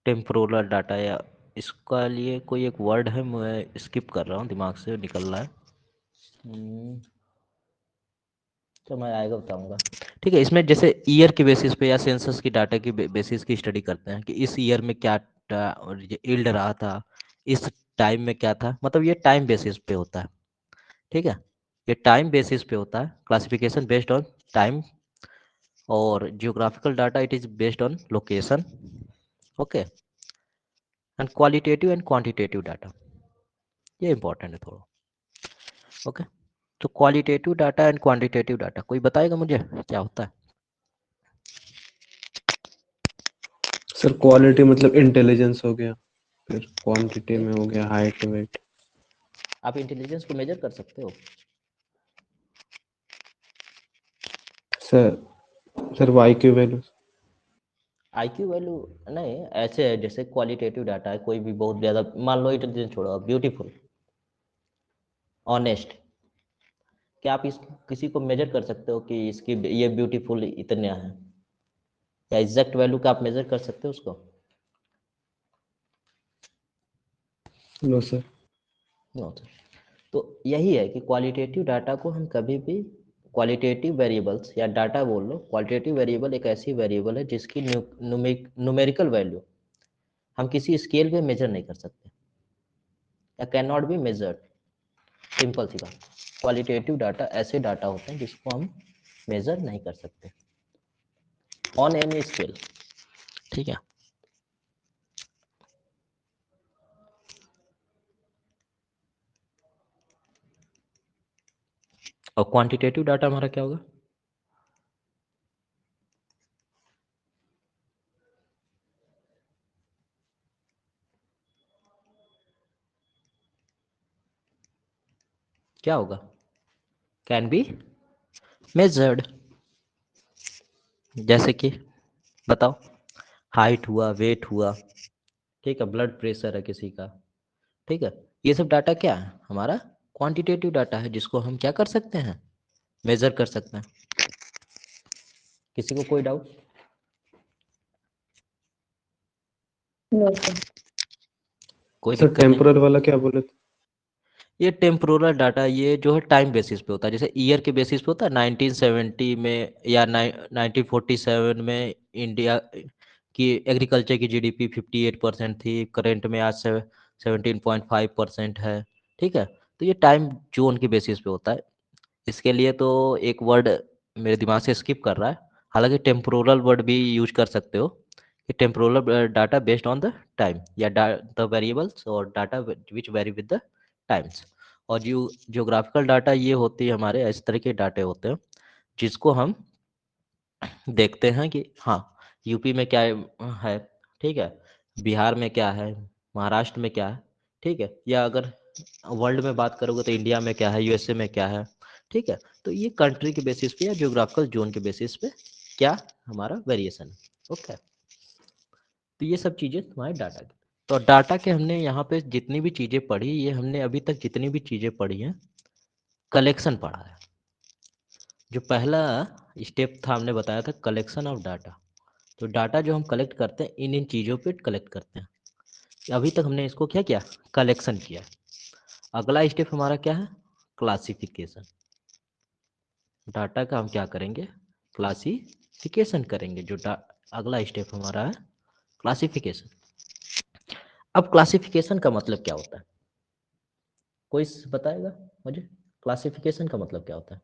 Temporal data, या इसका लिए कोई एक वर्ड है, मैं स्किप कर रहा हूँ, दिमाग से निकल रहा है। तो मैं आएगा बताऊंगा। ठीक है, इसमें जैसे ईयर के बेसिस पे या सेंसस की डाटा की बेसिस की स्टडी करते हैं कि इस ईयर में क्या यील्ड रहा था, इस टाइम में क्या था, मतलब ये टाइम बेसिस पे होता है। ठीक है, ये टाइम बेसिस पे होता है, क्लासिफिकेशन बेस्ड ऑन टाइम। और geographical data it is based on location. Okay, and qualitative and quantitative data, ये इंपॉर्टेंट है थोड़ा। ओके, तो qualitative data and quantitative data, कोई बताएगा मुझे क्या होता है? सर क्वालिटी मतलब इंटेलिजेंस हो गया, फिर क्वांटिटी में हो गया हाइट वेट। आप इंटेलिजेंस को मेजर कर सकते हो? Sir sir Y Q value. IQ value नहीं, ऐसे है जैसे क्वालिटेटिव डाटा है, कोई भी बहुत ज़्यादा, मान लो इंटेलिजेंस छोड़ो, ब्यूटीफुल, ऑनेस्ट, क्या आप इस किसी को मेजर कर सकते हो कि इसकी ये ब्यूटीफुल इतना है, या एग्जैक्ट वैल्यू का आप मेजर कर सकते हो उसको? No sir. No sir. तो यही है कि क्वालिटेटिव डाटा को हम कभी भी, क्वालिटेटिव वेरिएबल्स या डाटा बोल लो, क्वालिटेटिव वेरिएबल एक ऐसी वेरिएबल है जिसकी न्यूमेरिकल वैल्यू हम किसी स्केल पे मेजर नहीं कर सकते, या can not be measured. Simple सी बात, क्वालिटेटिव डाटा ऐसे डाटा होते हैं जिसको हम मेजर नहीं कर सकते ऑन एनी स्केल। ठीक है, और क्वांटिटेटिव डाटा हमारा क्या होगा? क्या होगा? Can be measured. जैसे कि बताओ, हाइट हुआ, वेट हुआ, ठीक है, ब्लड प्रेशर है किसी का, ठीक है, ये सब डाटा क्या है हमारा? क्वांटिटेटिव डाटा है, जिसको हम क्या कर सकते हैं? मेजर कर सकते हैं। किसी को कोई डाउट? No sir. कोई सर दिक्कत नहीं? टेम्पोरल वाला क्या बोले थे? ये टेम्पोरल डाटा, ये जो है टाइम बेसिस पे होता है, जैसे ईयर के बेसिस पे होता है। 1970 में या 1947 में इंडिया की एग्रीकल्चर की जीडीपी 58% थी, करंट में आज से 17.5% है। ठीक है, तो ये टाइम जोन के बेसिस पे होता है। इसके लिए तो एक वर्ड मेरे दिमाग से स्किप कर रहा है, हालांकि टेम्पोरल वर्ड भी यूज कर सकते हो कि temporal data based on the time, या द वेरिएबल्स और data which very with the times. और जियोग्राफिकल डाटा ये होती है हमारे, इस तरह के डाटे होते हैं जिसको हम देखते हैं कि हाँ, यूपी में क्या है, ठीक है, बिहार में क्या है, महाराष्ट्र में क्या है, ठीक है, या अगर वर्ल्ड में बात करोगे तो इंडिया में क्या है, यूएसए में क्या है। ठीक है, तो ये कंट्री के बेसिस पे या जियोग्राफिकल जोन के बेसिस पे क्या हमारा वेरिएशन है। ओके, तो ये सब चीज़ें तुम्हारे डाटा की। तो डाटा के हमने यहाँ पे जितनी भी चीज़ें पढ़ी, ये हमने अभी तक जितनी भी चीज़ें पढ़ी हैं, कलेक्शन पढ़ा है। जो पहला स्टेप था हमने बताया था कलेक्शन ऑफ डाटा। तो डाटा जो हम कलेक्ट करते हैं, इन इन चीज़ों पे कलेक्ट करते हैं। अभी तक हमने इसको क्या किया? कलेक्शन किया। अगला स्टेप हमारा क्या है? क्लासिफिकेशन। डाटा का हम क्या करेंगे? क्लासिफिकेशन करेंगे। अगला स्टेप हमारा है क्लासिफिकेशन। अब क्लासिफिकेशन का मतलब क्या होता है? कोई बताएगा मुझे, क्लासिफिकेशन का मतलब क्या होता है?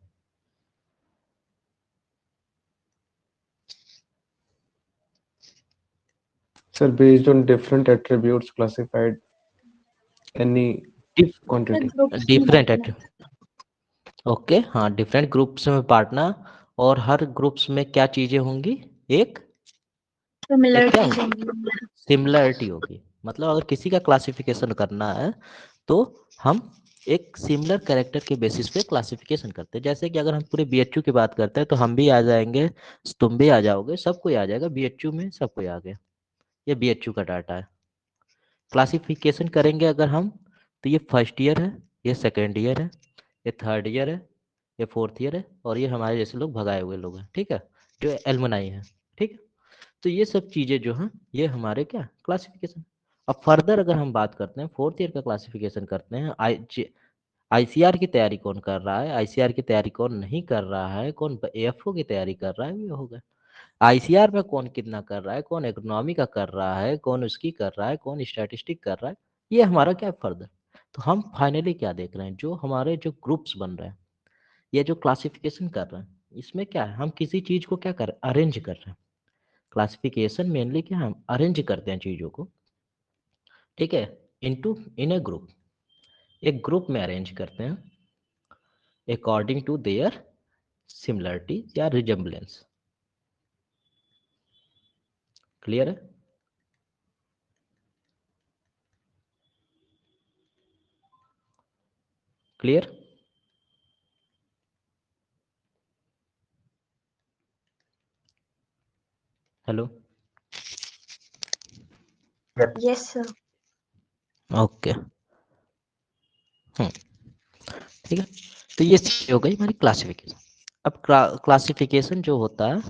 Sir based on different attributes classified any quantity. Groups में डिफरेंट बांटना। है, ओके, हाँ, डिफरेंट ग्रुप्स में बांटना। और हर ग्रुप्स में क्या चीजें होंगी? एक एक क्या सिमिलरिटीज होगी? होंगी। सिमिलरिटी होगी। मतलब अगर किसी का क्लासिफिकेशन करना है तो हम एक सिमिलर कैरेक्टर के बेसिस पे क्लासिफिकेशन करते हैं। जैसे कि अगर हम पूरे बीएचयू की बात करते हैं तो हम भी आ जाएंगे, तुम भी आ जाओगे, सब कोई आ जाएगा, बीएचयू में सब कोई आ गया। ये बीएचयू का डाटा है। क्लासिफिकेशन करेंगे अगर हम, तो ये फर्स्ट ईयर है, ये सेकेंड ईयर है, ये थर्ड ईयर है, ये फोर्थ ईयर है, और ये हमारे जैसे लोग भगाए हुए लोग हैं, ठीक है, जो एलमनाई है, ठीक है। तो ये सब चीज़ें जो हैं ये हमारे क्या क्लासिफिकेशन। अब फर्दर अगर हम बात करते हैं, फोर्थ ईयर का क्लासिफिकेशन करते हैं, आईसीआर की तैयारी कौन कर रहा है, आईसीआर की तैयारी कौन नहीं कर रहा है, कौन एएफओ की तैयारी कर रहा है, ये होगा। आईसीआर में कौन कितना कर रहा है, कौन इकोनॉमी का कर रहा है, कौन उसकी कर रहा है, कौन स्टैटिस्टिक कर रहा है, ये हमारा क्या है फर्दर। तो हम फाइनली क्या देख रहे हैं, जो हमारे जो ग्रुप्स बन रहे हैं, ये जो क्लासिफिकेशन कर रहे हैं, इसमें क्या है, हम किसी चीज को क्या कर अरेंज कर रहे हैं। क्लासिफिकेशन मेनली क्या है, हम अरेंज करते हैं चीजों को, ठीक है, इनटू इन ए ग्रुप, एक ग्रुप में अरेंज करते हैं अकॉर्डिंग टू देयर सिमिलरिटी या रिजेम्बलेंस। क्लियर है? Clear? Hello? Yes, sir. Okay. ठीक है, तो ये चीज़ हो गई हमारी क्लासिफिकेशन। अब क्लासिफिकेशन जो होता है,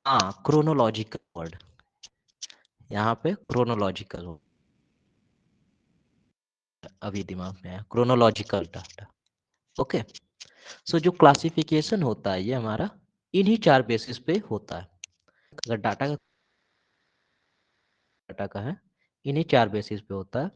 हाँ, क्रोनोलॉजिकल वर्ड, यहाँ पे क्रोनोलॉजिकल हो, अभी दिमाग में आया, क्रोनोलॉजिकल डाटा। ओके, सो जो क्लासिफिकेशन होता है ये हमारा इन्हीं 4 बेसिस पे होता है। अगर डाटा का है, इन्हीं 4 बेसिस पे होता है।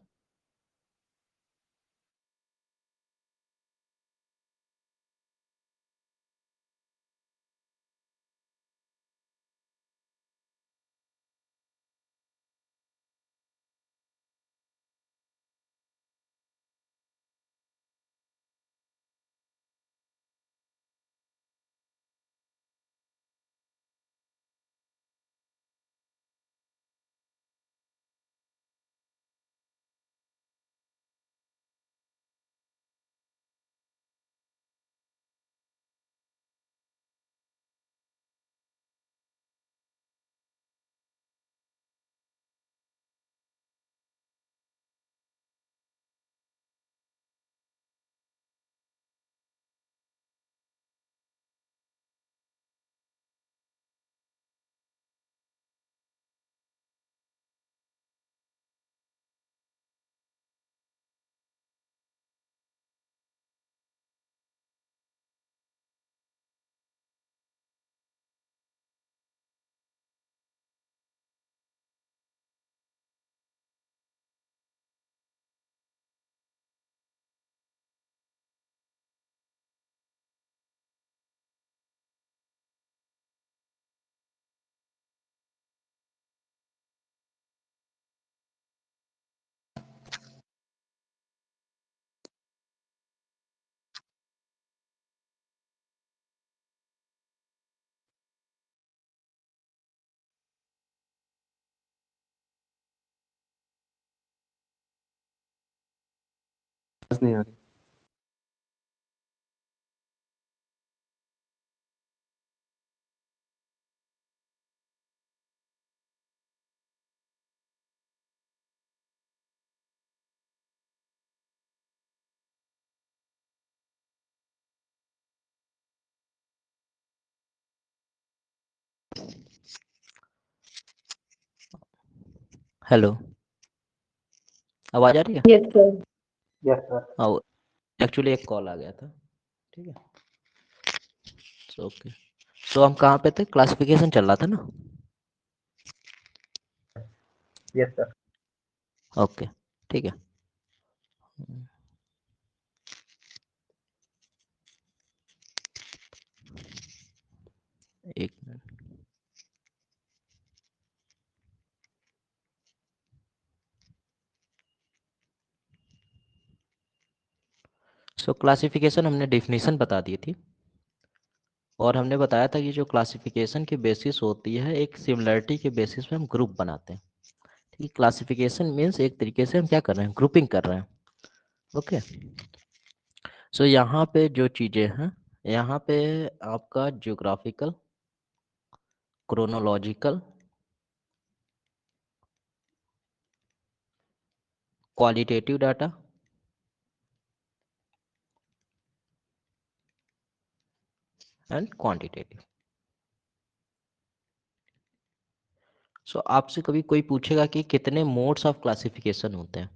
आवाज नहीं आ रही। हेलो, आवाज आ रही है? Yes, sir. Yes sir. हाँ, एक्चुअली एक कॉल आ गया था, ठीक है। ओके, तो हम कहाँ पे थे, क्लासिफिकेशन चल रहा था ना? Yes sir. ओके, ठीक है। एक मिनट। सो क्लासिफिकेशन हमने डेफिनेशन बता दी थी, और हमने बताया था कि जो क्लासिफिकेशन की बेसिस होती है, एक सिमिलरिटी के बेसिस पे हम ग्रुप बनाते हैं। ठीक है, क्लासिफिकेशन मीन्स एक तरीके से हम क्या कर रहे हैं, ग्रुपिंग कर रहे हैं। ओके, सो यहाँ पे जो चीज़ें हैं, यहाँ पे आपका geographical, chronological, qualitative data and quantitative. So आपसे कभी कोई पूछेगा कि कितने मोड्स ऑफ क्लासिफिकेशन होते हैं,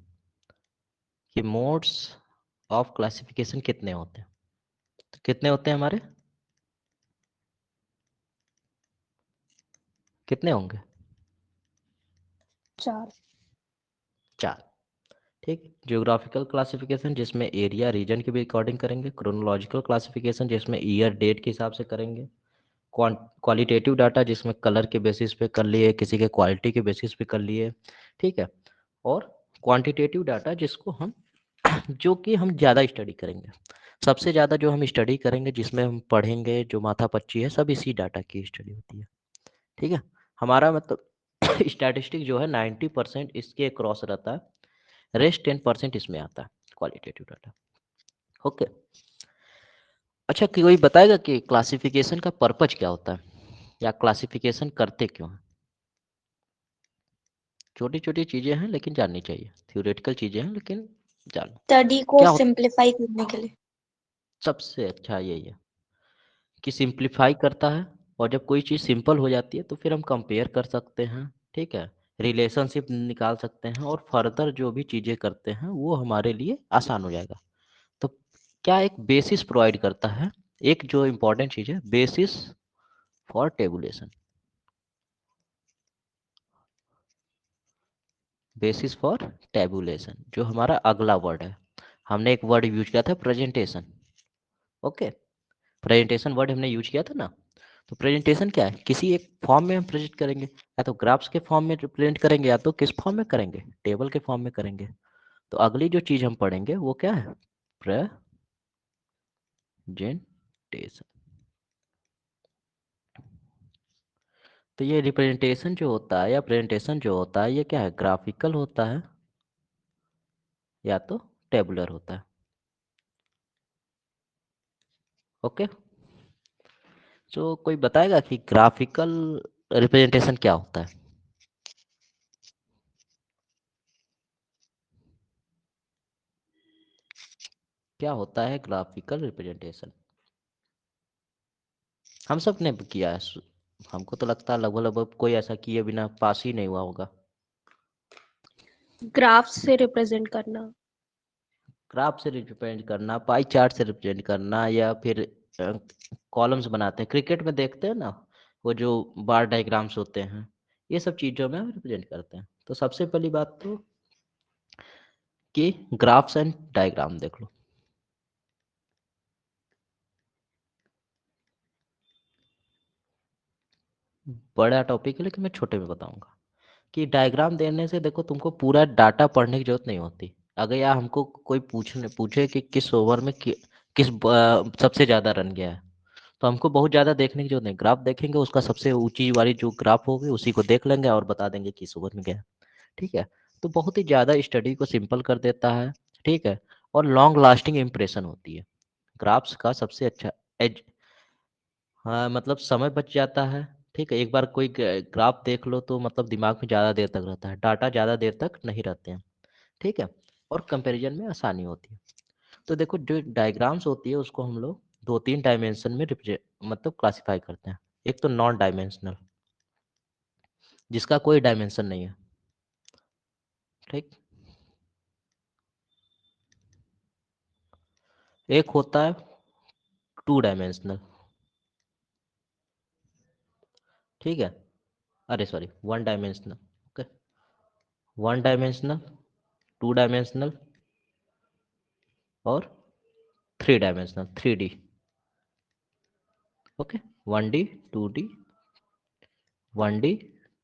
कि मोड्स ऑफ क्लासिफिकेशन कितने होते हैं, तो कितने होते हैं हमारे, कितने होंगे? 4। 4। ठीक। ज्योग्राफिकल क्लासिफिकेशन जिसमें एरिया रीजन के भी अकॉर्डिंग करेंगे, क्रोनोलॉजिकल क्लासिफिकेशन जिसमें ईयर डेट के हिसाब से करेंगे, क्वालिटेटिव डाटा जिसमें कलर के बेसिस पे कर लिए, किसी के क्वालिटी के बेसिस पे कर लिए, ठीक है, और क्वांटिटेटिव डाटा जिसको हम जो कि हम ज़्यादा स्टडी करेंगे, सबसे ज़्यादा जो हम स्टडी करेंगे, जिसमें हम पढ़ेंगे, जो माथा पच्ची है, सब इसी डाटा की स्टडी होती है। ठीक है, हमारा मतलब स्टैटिस्टिक जो है 90% इसके क्रॉस रहता है, रेस्ट 10% इसमें आता है क्वालिटेटिव डाटा। ओके। अच्छा, कोई बताएगा कि क्लासिफिकेशन का पर्पज क्या होता है, या क्लासिफिकेशन करते क्यों हैं? छोटी छोटी चीजें हैं लेकिन जाननी चाहिए, थ्योरेटिकल चीजें हैं लेकिन जानो स्टडी को क्या होता। सिंप्लीफाई करने के लिए। सबसे अच्छा यही है कि सिंप्लीफाई करता है, और जब कोई चीज़ सिंपल हो जाती है तो फिर हम कंपेयर कर सकते हैं, ठीक है, रिलेशनशिप निकाल सकते हैं, और फर्दर जो भी चीज़ें करते हैं वो हमारे लिए आसान हो जाएगा। तो क्या एक बेसिस प्रोवाइड करता है, एक जो इम्पोर्टेंट चीज़ है, basis for tabulation. Basis for tabulation जो हमारा अगला वर्ड है, हमने एक वर्ड यूज किया था प्रेजेंटेशन। ओके, प्रेजेंटेशन वर्ड हमने यूज किया था ना। तो प्रेजेंटेशन क्या है, किसी एक फॉर्म में हम प्रेजेंट करेंगे, या तो ग्राफ्स के फॉर्म में प्रेजेंट करेंगे, या तो किस फॉर्म में करेंगे, टेबल के फॉर्म में करेंगे। तो अगली जो चीज हम पढ़ेंगे वो क्या है, प्रेजेंटेशन। तो ये रिप्रेजेंटेशन जो होता है, या प्रेजेंटेशन जो होता है, ये क्या है, ग्राफिकल होता है या तो टेबुलर होता है। ओके। तो कोई बताएगा कि ग्राफिकल रिप्रेजेंटेशन क्या होता है? क्या होता है ग्राफिकल रिप्रेजेंटेशन? हम सब ने किया है, हमको तो लगता है लगभग लगभग कोई ऐसा किए बिना पास ही नहीं हुआ होगा। ग्राफ से रिप्रेजेंट करना। ग्राफ से रिप्रेजेंट करना, पाई चार्ट से रिप्रेजेंट करना, या फिर कॉलम्स बनाते हैं, क्रिकेट में देखते हैं ना, वो जो बार डायग्राम्स होते हैं, ये सब चीज़ों में रिप्रेजेंट करते हैं। तो सबसे पहली बात तो कि ग्राफ्स एंड डायग्राम देख लो। बड़ा टॉपिक है लेकिन मैं छोटे में बताऊंगा कि डायग्राम देने से देखो तुमको पूरा डाटा पढ़ने की जरूरत नहीं होती। अगर यार हमको कोई पूछे कि किस ओवर में सबसे ज्यादा रन गया है, तो हमको बहुत ज्यादा देखने की जरूरत नहीं, ग्राफ देखेंगे, उसका सबसे ऊंची वाली जो ग्राफ होगी उसी को देख लेंगे और बता देंगे किस ओवर में गया है। ठीक है, तो बहुत ही ज्यादा स्टडी को सिंपल कर देता है। ठीक है, और लॉन्ग लास्टिंग इम्प्रेशन होती है ग्राफ्स का सबसे अच्छा एज। हाँ, मतलब समय बच जाता है। ठीक है, एक बार कोई ग्राफ देख लो तो मतलब दिमाग में ज़्यादा देर तक रहता है, डाटा ज़्यादा देर तक नहीं रहते हैं। ठीक है, और कंपैरिजन में आसानी होती है। तो देखो जो डायग्राम्स होती है उसको हम लोग दो तीन डायमेंशन में रिप्रेजेंट मतलब क्लासिफाई करते हैं। एक तो नॉन डायमेंशनल, जिसका कोई डायमेंशन नहीं है। ठीक, एक होता है टू डायमेंशनल। ठीक है, अरे sorry, one dimensional. Okay, one dimensional, two dimensional, और three dimensional, 3D। Okay, 1D, 2D, 1D,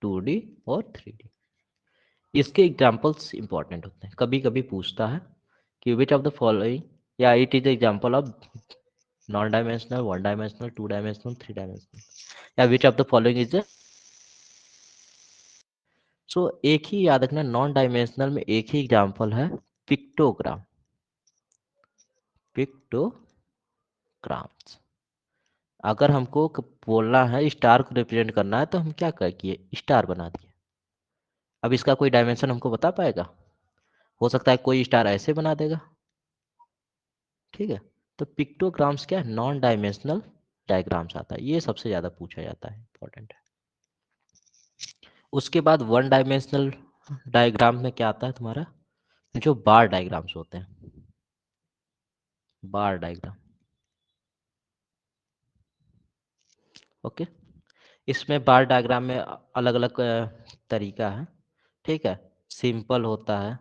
2D और 3D। इसके एग्जाम्पल्स इंपॉर्टेंट होते हैं, कभी कभी पूछता है कि विच ऑफ द फॉलोइंग, या it is example of non dimensional, one dimensional, two dimensional, three dimensional, या which of the following is. So एक ही याद रखना, नॉन डायमेंशनल में एक ही एग्जाम्पल है, पिक्टोग्राम। पिक्टोग्राम्स, अगर हमको बोलना है स्टार को रिप्रेजेंट करना है तो हम क्या कर किए, स्टार बना दिए। अब इसका कोई डायमेंशन हमको बता पाएगा? हो सकता है कोई स्टार ऐसे बना देगा, ठीक है। तो पिक्टोग्राम्स क्या है, नॉन डायमेंशनल डायग्राम्स आता है, ये सबसे ज्यादा पूछा जाता है, इंपॉर्टेंट है। उसके बाद वन डायमेंशनल डायग्राम में क्या आता है तुम्हारा, जो बार डायग्राम्स होते हैं, बार डायग्राम, ओके। इसमें बार डायग्राम में अलग अलग तरीका है, ठीक है। सिंपल होता है,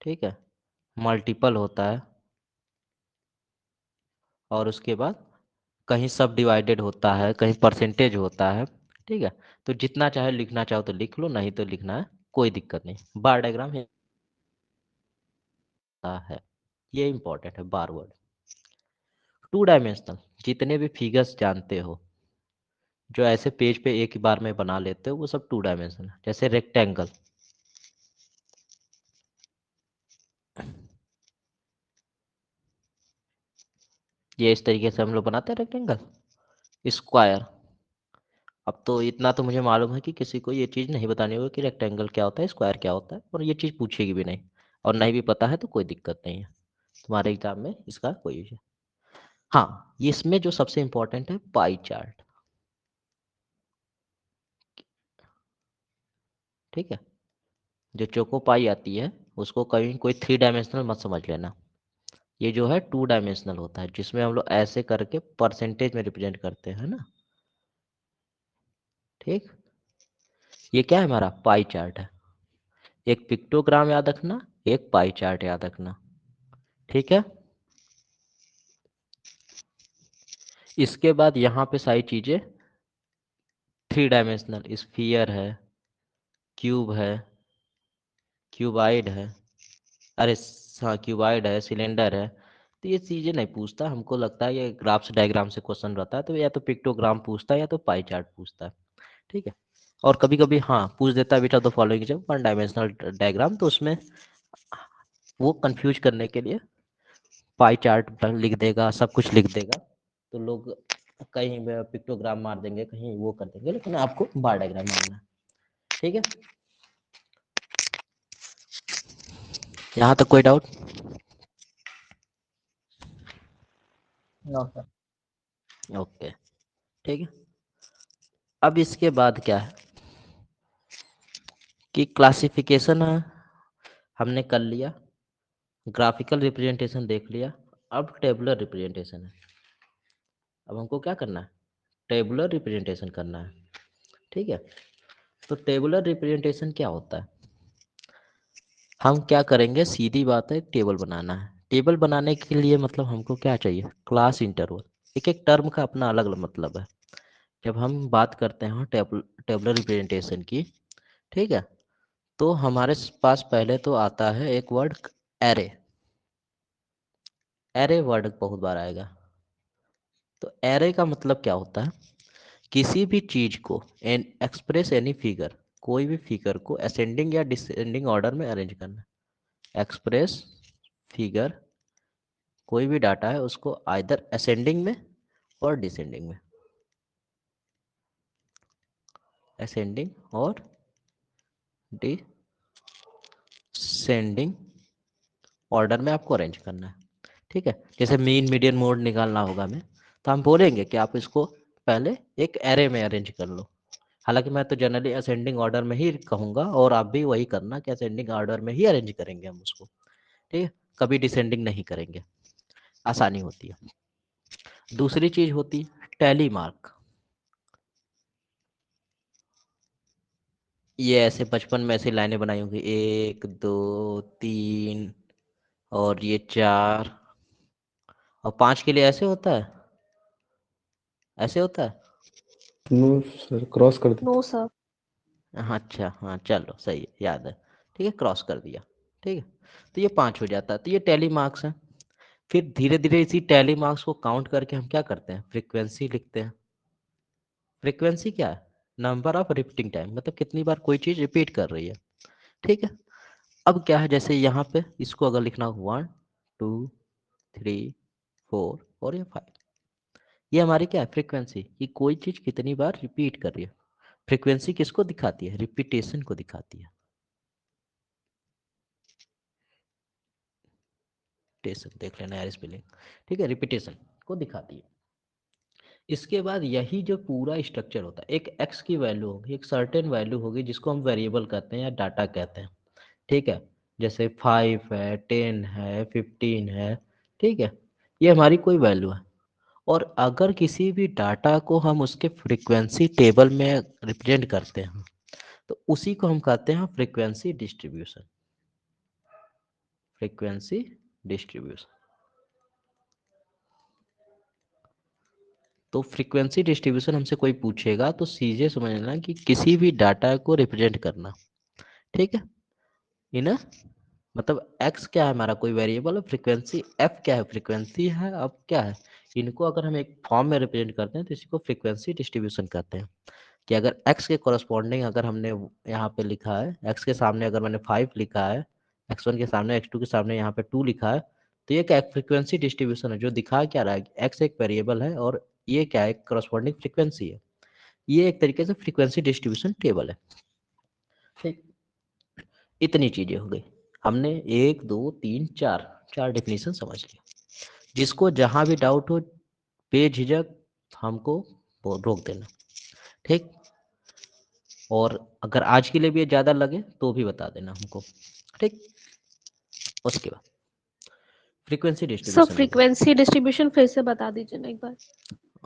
ठीक है, मल्टीपल होता है, और उसके बाद कहीं सब डिवाइडेड होता है, कहीं परसेंटेज होता है, ठीक है। तो जितना चाहे लिखना चाहो तो लिख लो, नहीं तो लिखना है कोई दिक्कत नहीं। बार डायग्राम है, ये इंपॉर्टेंट है बार वर्ड। टू डायमेंशनल, जितने भी फिगर्स जानते हो जो ऐसे पेज पे एक ही बार में बना लेते हो, वो सब टू डायमेंशनल है। जैसे रेक्टेंगल, ये इस तरीके से हम लोग बनाते हैं रेक्टेंगल। स्क्वायर, अब तो इतना तो मुझे मालूम है कि किसी को ये चीज़ नहीं बतानी होगी कि रेक्टेंगल क्या होता है, स्क्वायर क्या होता है, और ये चीज़ पूछेगी भी नहीं, और नहीं भी पता है तो कोई दिक्कत नहीं है, तुम्हारे एग्जाम में इसका कोई इशू। हाँ, ये इसमें जो सबसे इंपॉर्टेंट है पाई चार्ट, ठीक है। जो चोको पाई आती है उसको कहीं कोई थ्री डायमेंशनल मत समझ लेना, ये जो है टू डायमेंशनल होता है, जिसमें हम लोग ऐसे करके परसेंटेज में रिप्रेजेंट करते हैं ना, ठीक। ये क्या है, हमारा पाई चार्ट है। एक पिक्टोग्राम याद रखना, एक पाई चार्ट याद रखना, ठीक है। इसके बाद यहाँ पे सारी चीजें थ्री डायमेंशनल, स्फीयर है, क्यूब है, क्यूबाइड है, अरे हाँ क्यूबाइड है, सिलेंडर है। तो ये चीजें नहीं पूछता, हमको लगता है ये ग्राफ्स डायग्राम से क्वेश्चन रहता है, तो या तो पिक्टोग्राम पूछता है या तो पाई चार्ट पूछता है, ठीक है। और कभी कभी हाँ पूछ देता है बेटा द फॉलोइंग जब वन डायमेंशनल डायग्राम, तो उसमें वो कंफ्यूज करने के लिए पाई चार्ट लिख देगा, सब कुछ लिख देगा, तो लोग कहीं पिक्टोग्राम मार देंगे, कहीं वो कर देंगे, लेकिन आपको बार डायग्राम मारना है, ठीक है। यहाँ तक कोई डाउट? ओके, ठीक है। अब इसके बाद क्या है कि क्लासिफिकेशन हमने कर लिया, ग्राफिकल रिप्रेजेंटेशन देख लिया, अब टेबुलर रिप्रेजेंटेशन है। अब हमको क्या करना है, टेबुलर रिप्रेजेंटेशन करना है, ठीक है। तो टेबुलर रिप्रेजेंटेशन क्या होता है, हम क्या करेंगे, सीधी बात है, टेबल बनाना है। टेबल बनाने के लिए मतलब हमको क्या चाहिए, क्लास इंटरवल। एक एक टर्म का अपना अलग अलग मतलब है। जब हम बात करते हैं टेबुलर रिप्रेजेंटेशन की, ठीक है, तो हमारे पास पहले तो आता है एक वर्ड एरे। एरे वर्ड बहुत बार आएगा। तो एरे का मतलब क्या होता है, किसी भी चीज को एन एक्सप्रेस एनी फिगर, कोई भी फिगर को असेंडिंग या डिसेंडिंग ऑर्डर में अरेंज करना। एक्सप्रेस फिगर, कोई भी डाटा है उसको आइदर असेंडिंग में और डिसेंडिंग में, असेंडिंग और डिसेंडिंग ऑर्डर में आपको अरेंज करना है, ठीक है। जैसे मीन मीडियन मोड निकालना होगा हमें, तो हम बोलेंगे कि आप इसको पहले एक एरे में अरेंज कर लो। हालांकि मैं तो जनरली असेंडिंग ऑर्डर में ही कहूंगा, और आप भी वही करना कि असेंडिंग ऑर्डर में ही अरेंज करेंगे हम उसको, ठीक है। कभी डिसेंडिंग नहीं करेंगे, आसानी होती है। दूसरी चीज होती है टैली मार्क। ये ऐसे बचपन में ऐसी लाइनें बनाई होंगी, 1 2 3, और ये 4, और 5 के लिए ऐसे होता है, ऐसे होता है। नो सर, क्रॉस कर देते। No sir. हाँ अच्छा, हाँ चलो सही है, याद है, ठीक है, क्रॉस कर दिया, ठीक है। तो ये 5 हो जाता है, तो ये टैली मार्क्स है। फिर धीरे धीरे इसी टैली मार्क्स को काउंट करके हम क्या करते हैं, फ्रीक्वेंसी लिखते हैं। फ्रीक्वेंसी क्या है, नंबर ऑफ रिपीटिंग टाइम, मतलब कितनी बार कोई चीज रिपीट कर रही है, ठीक है। अब क्या है, जैसे यहाँ पे इसको अगर लिखना हो 1 2 3 4 और ये 5, ये हमारी क्या है, फ्रीक्वेंसी, कि कोई चीज कितनी बार रिपीट कर रही है। फ्रीक्वेंसी किसको दिखाती है, रिपीटेशन को दिखाती है। रिपीटेशन देख लेना यार स्पेलिंग, ठीक है, रिपीटेशन को दिखाती है। इसके बाद यही जो पूरा स्ट्रक्चर होता है, एक एक्स की वैल्यू होगी, एक सर्टेन वैल्यू होगी जिसको हम वेरिएबल कहते हैं या डाटा कहते हैं, ठीक है, जैसे 5 है, 10 है, 15 है, ठीक है, ये हमारी कोई वैल्यू है। और अगर किसी भी डाटा को हम उसके फ्रीक्वेंसी टेबल में रिप्रेजेंट करते हैं तो उसी को हम कहते हैं फ्रीक्वेंसी डिस्ट्रीब्यूशन, फ्रीक्वेंसी डिस्ट्रीब्यूशन। तो फ्रीक्वेंसी डिस्ट्रीब्यूशन हमसे कोई पूछेगा तो सीधे समझ लेना कि किसी भी डाटा को रिप्रेजेंट करना, ठीक है, इन मतलब x क्या है हमारा कोई वेरिएबल है, फ्रीक्वेंसी f क्या है फ्रीक्वेंसी है, अब क्या है, इनको अगर हम एक फॉर्म में रिप्रेजेंट करते हैं तो इसी को फ्रीक्वेंसी डिस्ट्रीब्यूशन कहते हैं। कि अगर x के कॉरस्पॉन्डिंग अगर हमने यहाँ पे लिखा है, x के सामने अगर मैंने 5 लिखा है, x1 के सामने, x2 के सामने यहाँ पे 2 लिखा है, तो ये क्या फ्रीक्वेंसी डिस्ट्रीब्यूशन है, जो दिखा क्या रहा है x एक वेरिएबल है और ये क्या है कॉरस्पॉन्डिंग फ्रीक्वेंसी है। ये एक तरीके से फ्रीक्वेंसी डिस्ट्रीब्यूशन टेबल है, ठीक। इतनी चीजें हो गई, हमने 1 2 3 4 चार डेफिनेशन समझ लिया। जिसको जहां भी डाउट हो बेझिझक हमको रोक देना, ठीक। और अगर आज के लिए भी ये ज्यादा लगे तो भी बता देना हमको, ठीक। उसके बाद फ्रीक्वेंसी सर डिस्ट्रीब्यूशन देखो। फ्रीक्वेंसी डिस्ट्रीब्यूशन फिर से बता दीजिए ना एक बार।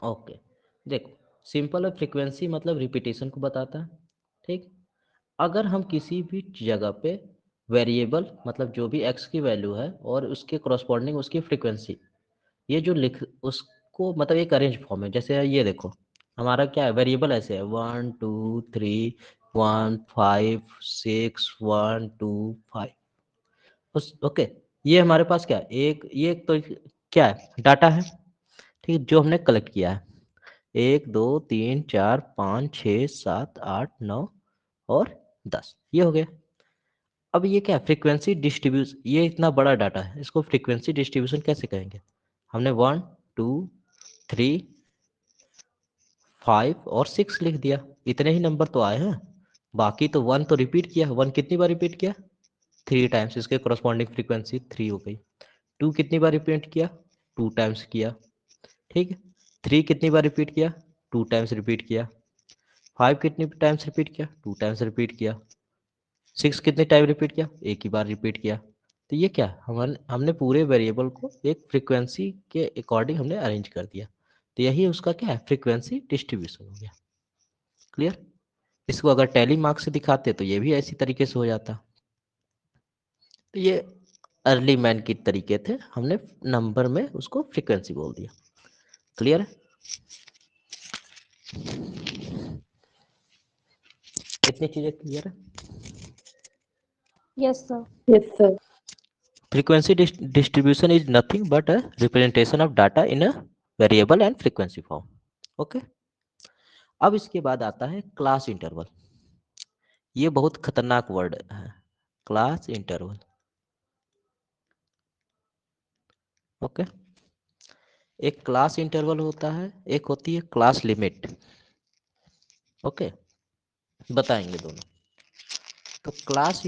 ओके, देखो सिंपल है, फ्रीक्वेंसी मतलब रिपीटेशन को बताता है, ठीक। अगर हम किसी भी जगह पे वेरिएबल मतलब जो भी एक्स की वैल्यू है और उसके करस्पॉन्डिंग उसकी फ्रीक्वेंसी, ये जो लिख उसको मतलब एक अरेंज फॉर्म है, जैसे ये देखो हमारा क्या है वेरिएबल ऐसे है 1 2 3 1 5 6 1 2 5 उस ओके। ये हमारे पास क्या है एक ये तो क्या है डाटा है, ठीक है, जो हमने कलेक्ट किया है 1 2 3 4 5 6 7 8 9 और 10, ये हो गया। अब ये क्या है फ्रीक्वेंसी डिस्ट्रीब्यूशन, ये इतना बड़ा डाटा है, इसको फ्रीक्वेंसी डिस्ट्रीब्यूशन कैसे कहेंगे। हमने 1 2 3 5 और 6 लिख दिया, इतने ही नंबर तो आए हैं, बाकी तो 1 तो रिपीट किया, 1 कितनी बार रिपीट किया 3 टाइम्स, इसके करस्पॉन्डिंग फ्रीक्वेंसी 3 हो गई। 2 कितनी बार रिपीट किया 2 टाइम्स किया, ठीक है। 3 कितनी बार रिपीट किया 2 टाइम्स रिपीट किया। 5 कितनी टाइम्स रिपीट किया 2 टाइम्स रिपीट किया। 6 कितने टाइम रिपीट किया एक ही बार रिपीट किया। तो ये क्या हमने पूरे वेरिएबल को एक फ्रीक्वेंसी के अकॉर्डिंग हमने अरेंज कर दिया, तो यही उसका क्या है फ्रीक्वेंसी डिस्ट्रीब्यूशन हो गया। क्लियर। इसको अगर टैली मार्क से दिखाते तो ये भी ऐसी तरीके से हो जाता। तो ये अर्ली मैन की तरीके थे, हमने नंबर में उसको फ्रीक्वेंसी बोल दिया। क्लियर है, इतनी चीजें क्लियर है। Yes sir. Yes, sir. Frequency distribution is nothing but a representation of data in a variable and frequency form. Okay. अब इसके बाद आता है क्लास इंटरवल। ये बहुत खतरनाक वर्ड है, क्लास इंटरवल। ओके। एक क्लास इंटरवल होता है, एक होती है क्लास लिमिट। ओके, बताएंगे दोनों। तो क्लास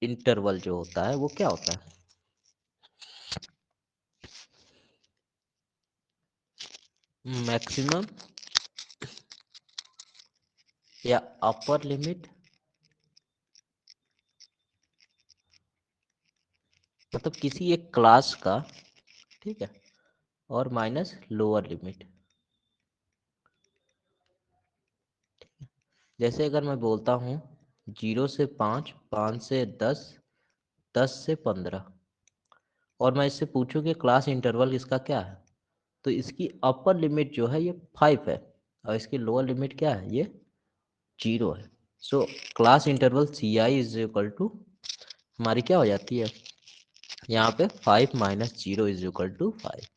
इंटरवल जो होता है वो क्या होता है, मैक्सिमम या अपर लिमिट, मतलब किसी एक क्लास का, ठीक है, और माइनस लोअर लिमिट। जैसे अगर मैं बोलता हूँ 0 से 5, 5 से 10, 10 से 15, और मैं इससे पूछूं कि क्लास इंटरवल इसका क्या है, तो इसकी अपर लिमिट जो है ये 5 है और इसकी लोअर लिमिट क्या है, ये 0 है। So class interval C I is equal to हमारी क्या हो जाती है यहाँ पे 5 माइनस 0 इज इक्वल टू 5।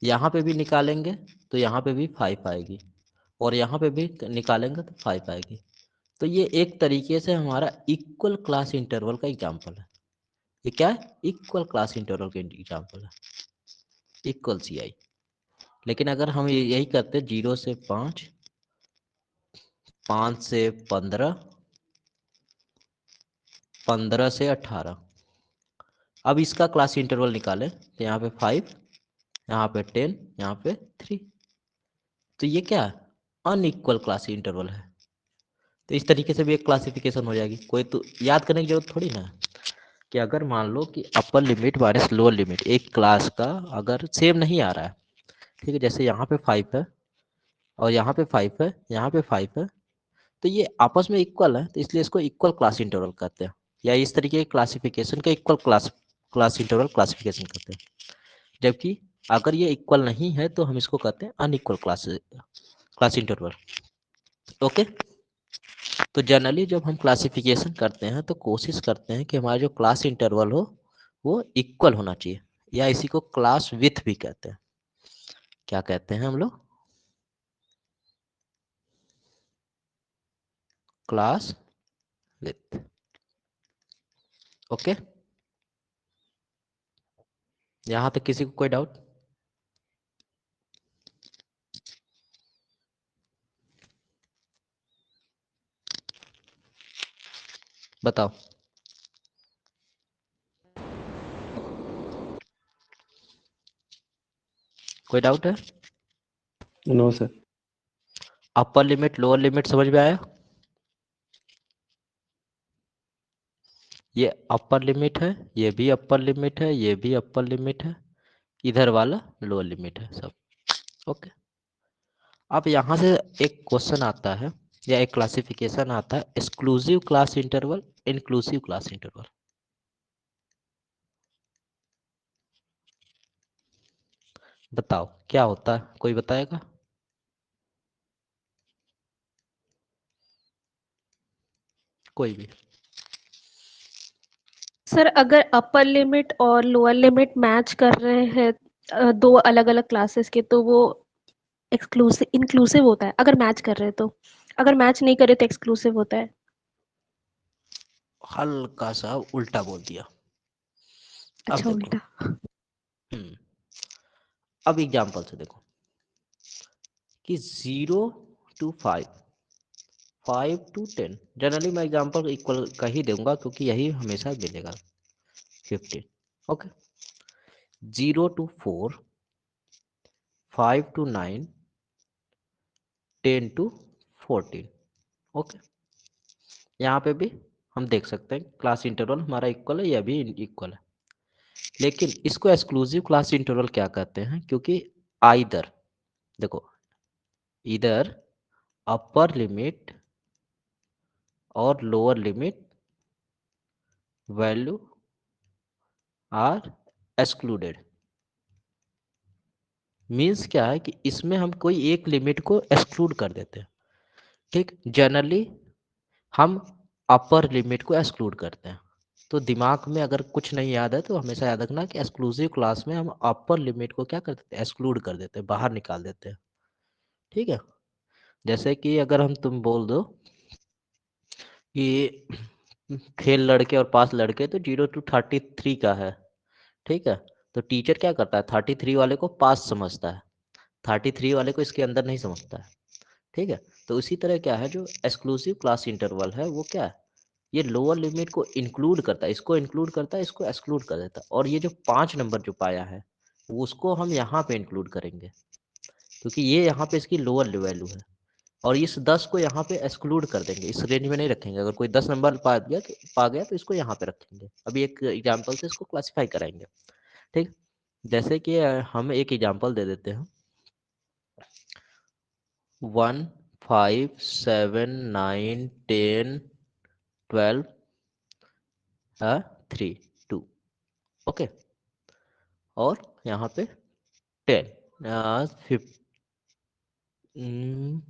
यहाँ पे भी निकालेंगे तो यहाँ पे भी 5 आएगी और यहाँ पे भी निकालेंगे तो 5 आएगी। तो ये एक तरीके से हमारा इक्वल क्लास इंटरवल का एग्जांपल है। ये क्या है, इक्वल क्लास इंटरवल का एग्जांपल है, इक्वल सी आई। लेकिन अगर हम यही करते 0 से 5, 5 से 15, 15 से 18, अब इसका क्लास इंटरवल निकालें तो यहाँ पे 5, यहाँ पे 10, यहाँ पे 3, तो ये क्या है, अनइक्वल क्लास इंटरवल है। तो इस तरीके से भी एक क्लासिफिकेशन हो जाएगी। कोई तो याद करने की जरूरत थोड़ी ना है कि अगर मान लो कि upper limit minus lower limit एक क्लास का अगर सेम नहीं आ रहा है, ठीक है, जैसे यहाँ पे 5 है और यहाँ पे 5 है, यहाँ पे 5 है, तो ये आपस में इक्वल है, तो इसलिए इसको इक्वल क्लास इंटरवल कहते हैं, या इस तरीके के क्लासिफिकेशन का इक्वल क्लास इंटरवल क्लासिफिकेशन कहते हैं। जबकि अगर ये इक्वल नहीं है तो हम इसको कहते हैं अनइक्वल क्लास इंटरवल। ओके, तो जनरली जब हम क्लासिफिकेशन करते हैं तो कोशिश करते हैं कि हमारा जो क्लास इंटरवल हो वो इक्वल होना चाहिए, या इसी को क्लास विथ भी कहते हैं। क्या कहते हैं हम लोग, क्लास विथ। ओके, यहां तक किसी को कोई डाउट? बताओ। कोई डाउट है? No sir. Upper limit lower limit समझ में आया? ये अपर लिमिट है, ये भी अपर लिमिट है, ये भी अपर लिमिट है, इधर वाला लोअर लिमिट है सब। ओके, अब यहां से एक क्वेश्चन आता है या एक क्लासिफिकेशन आता है, exclusive class interval, inclusive class interval. बताओ क्या होता है, कोई बताएगा? कोई भी। सर अगर अपर लिमिट और लोअर लिमिट मैच कर रहे हैं दो अलग अलग क्लासेस के, तो वो एक्सक्लूसिव इंक्लूसिव होता है अगर मैच कर रहे हैं तो। अगर मैच नहीं करे तो एक्सक्लूसिव होता है। हल्का सा उल्टा बोल दिया। अब अच्छा, देखो, उल्टा। अब एग्जांपल से देखो कि 0 to 5, 5 to 10, जनरली मैं एग्जांपल इक्वल का ही दूंगा क्योंकि यही हमेशा मिलेगा 15। Okay, 0 to 4, 5 to 9, 10 to 14। Okay, यहाँ पे भी हम देख सकते हैं क्लास इंटरवल हमारा इक्वल है, यह भी इक्वल है। लेकिन इसको एक्सक्लूसिव क्लास इंटरवल क्या कहते हैं, क्योंकि आइदर देखो, इधर अपर लिमिट और lower limit value are excluded. Means क्या है कि इसमें हम कोई एक लिमिट को एक्सक्लूड कर देते हैं। ठीक, जनरली हम अपर लिमिट को एक्सक्लूड करते हैं। तो दिमाग में अगर कुछ नहीं याद है तो हमेशा याद रखना कि एक्सक्लूसिव क्लास में हम अपर लिमिट को क्या कर देते हैं, एक्सक्लूड कर देते हैं, बाहर निकाल देते हैं। ठीक है, जैसे कि अगर हम तुम बोल दो कि फेल लड़के और पास लड़के तो 0 to 33 का है। ठीक है, तो टीचर क्या करता है, 33 वाले को पास समझता है, 33 वाले को इसके अंदर नहीं समझता है। ठीक है, तो इसी तरह क्या है, जो एक्सक्लूसिव क्लास इंटरवल है वो क्या है, ये लोअर लिमिट को इंक्लूड करता है, इसको इंक्लूड करता है, इसको एक्सक्लूड कर देता है। और ये जो 5 नंबर जो पाया है वो उसको हम यहाँ पे इंक्लूड करेंगे क्योंकि ये यहाँ पे इसकी लोअर वैल्यू है, और इस 10 को यहाँ पे एक्सक्लूड कर देंगे, इस रेंज में नहीं रखेंगे। अगर कोई 10 नंबर पा गया तो इसको यहाँ पे रखेंगे। अभी एक एग्जाम्पल से इसको क्लासीफाई कराएंगे। ठीक, जैसे कि हम एक एग्जाम्पल दे देते हैं, 1, 5, 7, 9, 10, 12, 3, 2। ओके, और यहाँ पे 10, 15।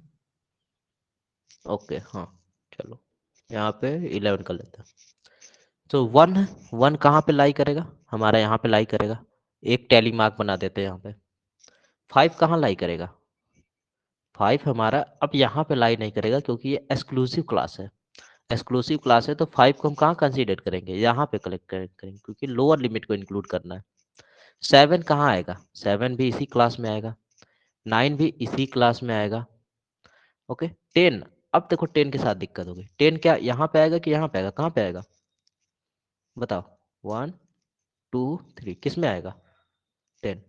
ओके, हाँ, चलो यहाँ पे 11 कर लेते हैं। तो 1 है, 1 कहाँ पे लाई करेगा, हमारा यहाँ पे लाई करेगा, एक टैली मार्क बना देते हैं यहाँ पे। 5 कहाँ लाई करेगा, 5 हमारा अब यहाँ पे लाई नहीं करेगा क्योंकि ये एक्सक्लूसिव क्लास है। एक्सक्लूसिव क्लास है तो 5 को हम कहाँ कंसीडर करेंगे, यहाँ पे कलेक्ट करेंगे क्योंकि लोअर लिमिट को इंक्लूड करना है। 7 कहाँ आएगा, 7 भी इसी क्लास में आएगा, 9 भी इसी क्लास में आएगा। ओके, 10, अब देखो 10 के साथ दिक्कत हो गई, 10 क्या यहाँ पे आएगा कि यहाँ पे आएगा, कहाँ पे आएगा बताओ, 1, 2 3 किस में आएगा 10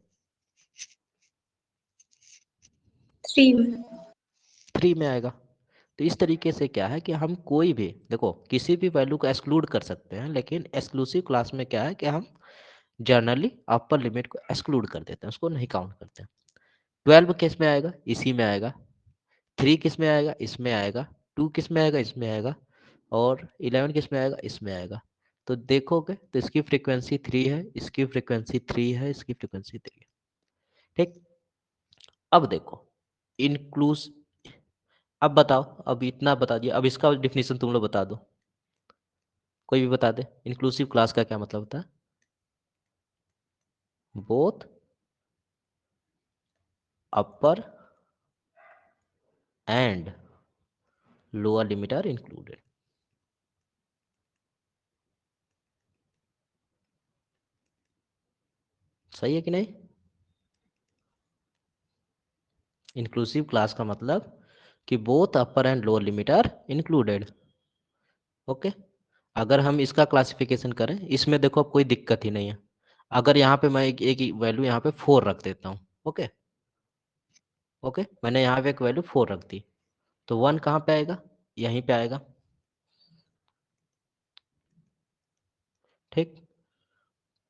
3 3 में आएगा। तो इस तरीके से क्या है कि हम कोई भी देखो किसी भी वैल्यू को एक्सक्लूड कर सकते हैं, लेकिन एक्सक्लूसिव क्लास में क्या है कि हम जनरली अपर लिमिट को एक्सक्लूड कर देते हैं, उसको नहीं काउंट करते हैं। 12 किस में आएगा इसी में आएगा, 3 किस में आएगा इसमें आएगा, 2 किस में आएगा इसमें आएगा, और 11 किस में आएगा इसमें आएगा। तो देखोगे तो इसकी फ्रीक्वेंसी 3 है, इसकी फ्रीक्वेंसी 3 है, इसकी फ्रीक्वेंसी 3 है। ठीक, अब देखो इंक्लूस, अब बताओ, अब इतना बता दिया, अब इसका डिफिनीशन तुम लोग बता दो, कोई भी बता दे। इंक्लूसिव क्लास का क्या मतलब होता है? Both upper and lower limit are included. सही है कि नहीं? इंक्लूसिव क्लास का मतलब कि both upper and lower limit are included. Okay, अगर हम इसका क्लासिफिकेशन करें, इसमें देखो अब कोई दिक्कत ही नहीं है। अगर यहाँ पे मैं एक वैल्यू यहाँ पे 4 रख देता हूँ, ओके ओके, मैंने यहाँ पे एक वैल्यू 4 रख दी, तो 1 कहाँ पे आएगा? यहीं पे आएगा। ठीक,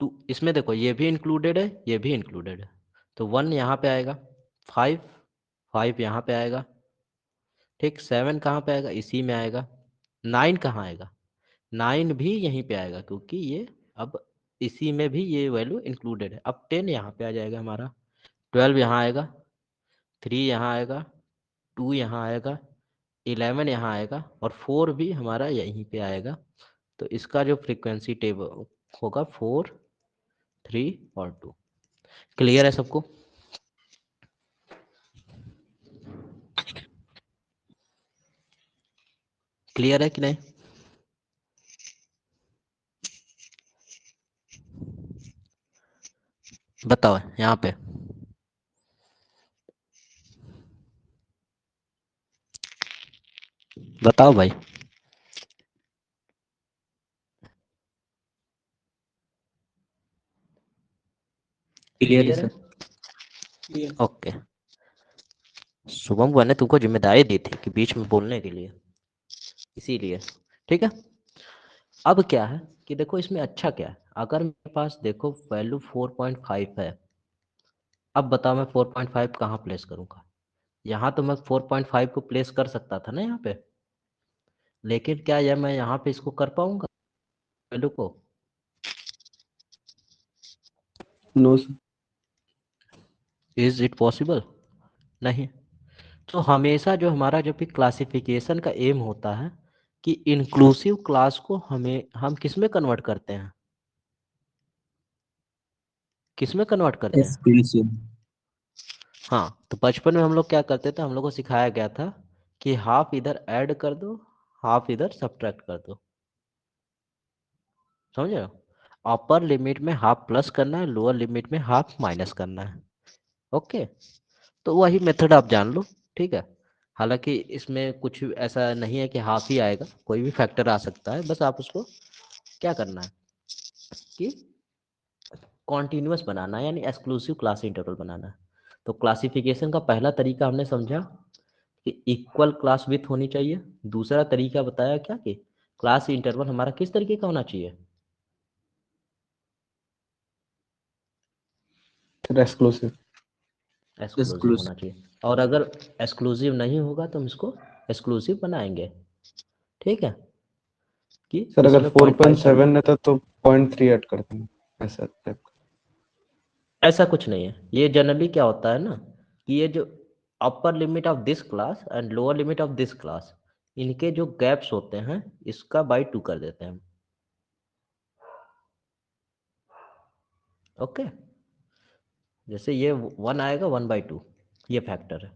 टू इसमें देखो ये भी इंक्लूडेड है, ये भी इंक्लूडेड है, तो 1 यहाँ पे आएगा, 5 5 यहाँ पे आएगा। ठीक, 7 कहाँ पे आएगा? इसी में आएगा। 9 कहाँ आएगा? 9 भी यहीं पे आएगा, क्योंकि ये अब इसी में भी ये वैल्यू इंक्लूडेड है। अब 10 यहाँ पे आ जाएगा हमारा, 12 यहाँ आएगा, 3 यहाँ आएगा, 2 यहाँ आएगा, 11 यहाँ आएगा, और 4 भी हमारा यहीं पे आएगा। तो इसका जो फ्रीक्वेंसी टेबल होगा 4 3 और 2। क्लियर है सबको? क्लियर है कि नहीं? बताओ यहाँ पे, बताओ भाई। क्लियर है? ओके, शुभम को ने तुमको जिम्मेदारी दी थी कि बीच में बोलने के लिए, इसीलिए। ठीक है, अब क्या है कि देखो इसमें अच्छा क्या है, अगर मेरे पास देखो वैल्यू 4.5 है, अब बताओ मैं 4.5 कहाँ प्लेस करूंगा? यहाँ तो मैं 4.5 को प्लेस कर सकता था ना यहाँ पे, लेकिन क्या यह मैं यहाँ पे इसको कर पाऊंगा वैल्यू को? No sir. Is it possible? नहीं। तो हमेशा जो हमारा जो भी क्लासिफिकेशन का एम होता है कि इंक्लूसिव क्लास को हमें हम किस में कन्वर्ट करते हैं? किस में कन्वर्ट करते हैं? एक्सक्लूसिव। हाँ, तो बचपन में हम लोग क्या करते थे, हम लोग को सिखाया गया था कि हाफ इधर ऐड कर दो, हाफ इधर सब्ट्रैक्ट कर दो। समझ रहे हो? अपर लिमिट में हाफ प्लस करना है, लोअर लिमिट में हाफ माइनस करना है। ओके, तो वही मेथड आप जान लो। ठीक है, हालांकि इसमें कुछ ऐसा नहीं है कि हाफ ही आएगा, कोई भी फैक्टर आ सकता है, बस आप उसको क्या करना है कि कॉन्टिन्यूअस बनाना है, यानी एक्सक्लूसिव क्लास इंटरवल बनाना है। तो क्लासिफिकेशन का पहला तरीका हमने समझा कि इक्वल क्लास विथ होनी चाहिए। दूसरा तरीका बताया क्या कि क्लास इंटरवल हमारा किस तरीके का होना चाहिए? Sir exclusive. एक्सक्लूसिव होना चाहिए, और अगर एक्सक्लूसिव नहीं होगा तो हम इसको एक्सक्लूसिव बनाएंगे। ठीक है, कि सर अगर इसमें 0.5 4.7 रहता तो 0.3 ऐड कर देंगे, ऐसा टाइप का। ऐसा कुछ नहीं है। ये जनरली क्या होता है ना कि ये जो upper limit of this class and lower limit of this class, इनके जो गैप्स होते हैं इसका बाई 2 कर देते हैं हम। ओके, जैसे ये 1 आएगा 1/2, ये फैक्टर है।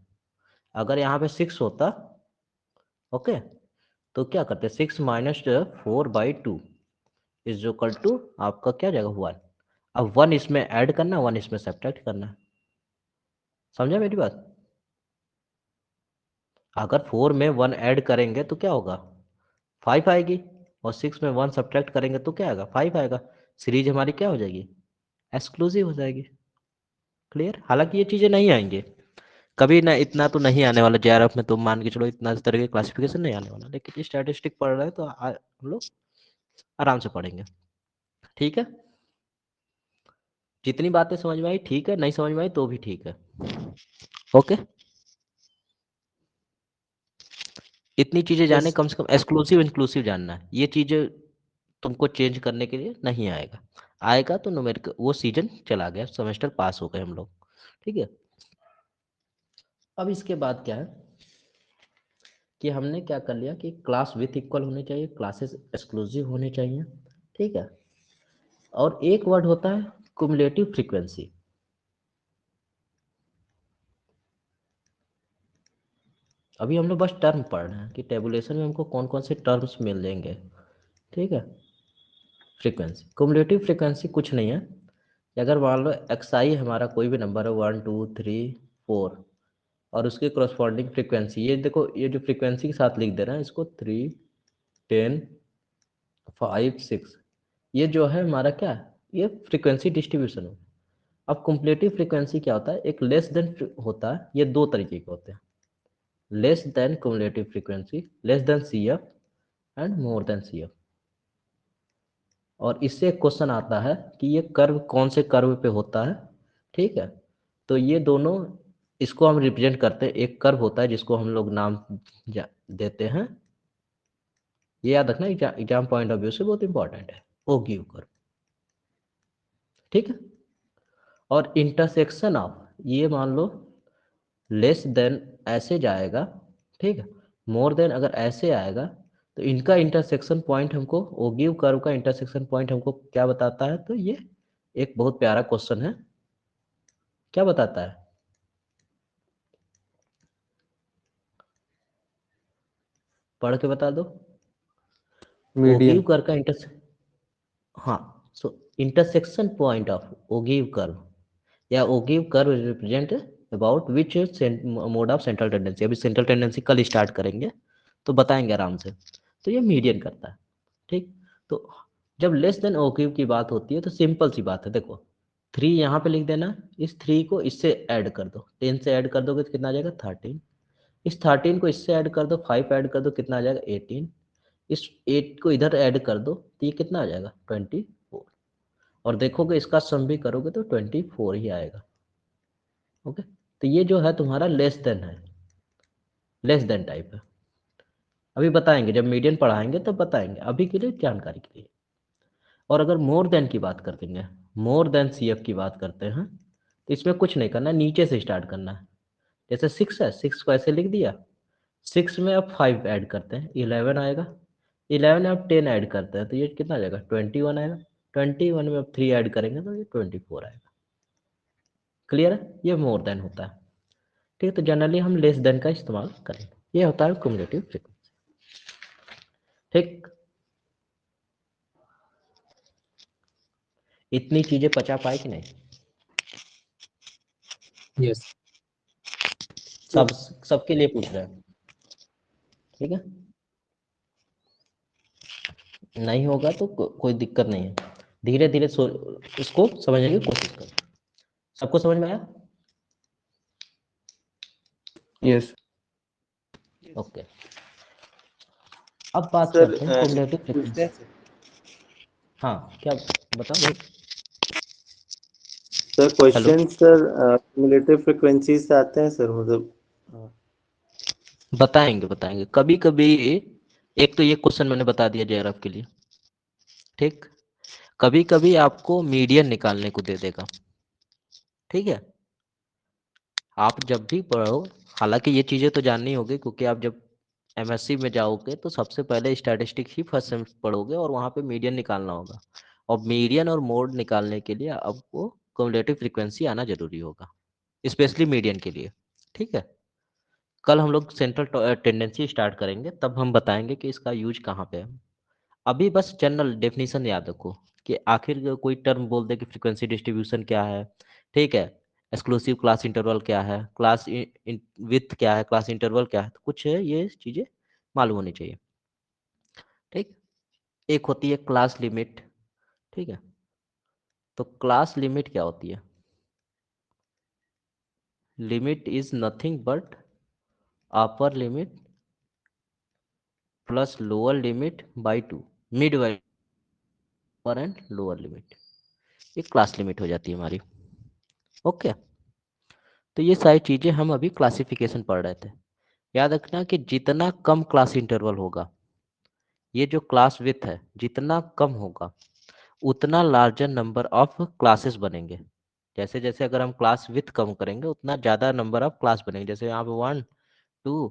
अगर यहाँ पे 6 होता, ओके, तो क्या करते, 6 माइनस 4/2 इज इक्वल टू आपका क्या जाएगा 1। अब 1 इसमें ऐड करना, 1 इसमें सब्ट्रैक्ट करना है। समझा मेरी बात? अगर 4 में 1 ऐड करेंगे तो क्या होगा? 5 आएगी, और 6 में 1 सब्ट्रैक्ट करेंगे तो क्या आएगा? 5 आएगा। सीरीज हमारी क्या हो जाएगी, एक्सक्लूसिव हो जाएगी। क्लियर। हालांकि ये चीजें नहीं आएंगे कभी ना, इतना तो नहीं आने वाला जेआरएफ में, तुम मान के चलो इतना इस तरह के क्लासिफिकेशन नहीं आने वाला, लेकिन स्टैटिस्टिक पढ़ रहे हैं तो हम लोग आराम से पढ़ेंगे। ठीक है, जितनी बातें समझ में आई ठीक है, नहीं समझ में आई तो भी ठीक है। ओके, इतनी चीजें जाने, यस कम से कम एक्सक्लूसिव इंक्लूसिव जानना है। ये चीजें तुमको चेंज करने के लिए नहीं आएगा, आएगा तो न्यूमेरिकल वो सीजन चला गया, सेमेस्टर पास हो गए हम लोग। ठीक है, अब इसके बाद क्या है कि हमने क्या कर लिया कि क्लास विथ इक्वल होने चाहिए, क्लासेस एक्सक्लूसिव होने चाहिए। ठीक है, और एक वर्ड होता है कुमुलेटिव फ्रीक्वेंसी। अभी हम लोग बस टर्म पढ़ रहे हैं कि टेबुलेशन में हमको कौन कौन से टर्म्स मिल जाएंगे। ठीक है, फ्रीक्वेंसी, कुमुलेटिव फ्रीक्वेंसी कुछ नहीं है कि अगर मान लो एक्स आई हमारा कोई भी नंबर है 1 2 3 4, और उसके करस्पॉन्डिंग फ्रीक्वेंसी, ये देखो ये जो फ्रीक्वेंसी के साथ लिख दे रहा है इसको 3 10 5 6, ये जो है हमारा क्या है, ये फ्रीक्वेंसी डिस्ट्रीब्यूशन है। अब कुमुलेटिव फ्रीक्वेंसी क्या होता है, एक लेस देन होता है, ये दो तरीके के होते हैं, less than cumulative frequency, less than C F and more than C F. और इससे एक क्वेश्चन आता है कि ये कर्व कौन से कर्व पे होता है। ठीक है, तो ये दोनों, इसको हम रिप्रेजेंट करते हैं, एक कर्व होता है जिसको हम लोग नाम देते हैं, ये याद रखना, एग्जाम पॉइंट ऑफ व्यू से बहुत इंपॉर्टेंट है, ओ गिव कर्व। ठीक है, और इंटरसेक्शन ऑफ, ये मान लो लेस देन ऐसे जाएगा, ठीक है, मोर देन अगर ऐसे आएगा, तो इनका इंटरसेक्शन पॉइंट हमको, ओगिव कर्व का इंटरसेक्शन पॉइंट हमको क्या बताता है, तो ये एक बहुत प्यारा क्वेश्चन है, क्या बताता है, पढ़ के बता दो। ओगिव मीडियन। कर्व का हाँ, so intersection point of ogive curve या ogive curve represent about which mode of central tendency. अभी सेंट्रल टेंडेंसी कल स्टार्ट करेंगे तो बताएंगे आराम से। तो ये मीडियन करता है। ठीक, तो जब लेस देन ओगिव की बात होती है तो सिंपल सी बात है, देखो 3 यहाँ पे लिख देना, इस 3 को इससे ऐड कर दो, 10 से ऐड कर दोगे तो कितना आ जाएगा 13, इस 13 को इससे ऐड कर दो, 5 ऐड कर दो कितना आ जाएगा 18, इस 8 को इधर ऐड कर दो तो ये कितना आ जाएगा 24, और देखोगे इसका सम भी करोगे तो 24 ही आएगा। ओके, तो ये जो है तुम्हारा लेस देन है, लेस देन टाइप है। अभी बताएंगे जब मीडियन पढ़ाएंगे तब बताएंगे, अभी के लिए जानकारी के लिए। और अगर मोर देन की बात कर देंगे, मोर देन सी एफ की बात करते हैं, तो इसमें कुछ नहीं करना, नीचे से स्टार्ट करना है। जैसे 6 है, 6 को ऐसे लिख दिया, 6 में अब 5 ऐड करते हैं 11 आएगा, 11 में अब 10 ऐड करते हैं तो ये कितना आ जाएगा 21 आएगा, 21 में अब 3 ऐड करेंगे तो ये 24 आएगा। क्लियर है, ये मोर देन होता है। ठीक है, तो जनरली हम लेस देन का इस्तेमाल करेंगे, ये होता है क्युमुलेटिव फ्रीक्वेंसी। ठीक, इतनी चीजें पचा पाए कि नहीं, यस। सब सबके लिए पूछ रहे हैं। ठीक है, नहीं होगा तो कोई दिक्कत नहीं है, धीरे धीरे इसको समझने की कोशिश करो। सबको समझ में आया? यस ओके, अब बात सर करते हैं क्युमुलेटिव पूछते फ्रीक्वेंसी। हैं सर। हाँ, क्या बताओ भाई। Sir hello, question sir cumulative frequency से आते हैं सर, मतलब बताएंगे बताएंगे कभी कभी। एक तो ये क्वेश्चन मैंने बता दिया जेआरएफ के लिए। ठीक, कभी कभी आपको मीडियन निकालने को दे देगा। ठीक है, आप जब भी पढ़ो, हालांकि ये चीज़ें तो जाननी होगी क्योंकि आप जब एमएससी में जाओगे तो सबसे पहले स्टैटिस्टिक्स ही फर्स्ट सेमेस्टर पढ़ोगे और वहाँ पे मीडियन निकालना होगा। और मीडियन और मोड निकालने के लिए आपको क्युमुलेटिव फ्रीक्वेंसी आना जरूरी होगा, स्पेशली मीडियन के लिए। ठीक है, कल हम लोग सेंट्रल टेंडेंसी स्टार्ट करेंगे तब हम बताएंगे कि इसका यूज कहाँ पे है। अभी बस जनरल डेफिनेशन याद रखो कि आखिर कोई टर्म बोल दे कि फ्रीक्वेंसी डिस्ट्रीब्यूशन क्या है। ठीक है, एक्सक्लूसिव क्लास इंटरवल क्या है, क्लास विथ क्या है, क्लास इंटरवल क्या है, तो कुछ है ये चीज़ें मालूम होनी चाहिए। ठीक, एक होती है क्लास लिमिट। ठीक है, तो क्लास लिमिट क्या होती है? Limit is nothing but upper limit plus lower limit by two, mid by upper and lower limit, ये क्लास लिमिट हो जाती है हमारी। ओके, तो ये सारी चीजें हम अभी क्लासिफिकेशन पढ़ रहे थे। याद रखना कि जितना कम क्लास इंटरवल होगा, ये जो क्लास विथ है जितना कम होगा, उतना लार्जर नंबर ऑफ क्लासेस बनेंगे। जैसे जैसे अगर हम क्लास विथ कम करेंगे उतना ज़्यादा नंबर ऑफ क्लास बनेंगे। जैसे यहाँ पे 1 2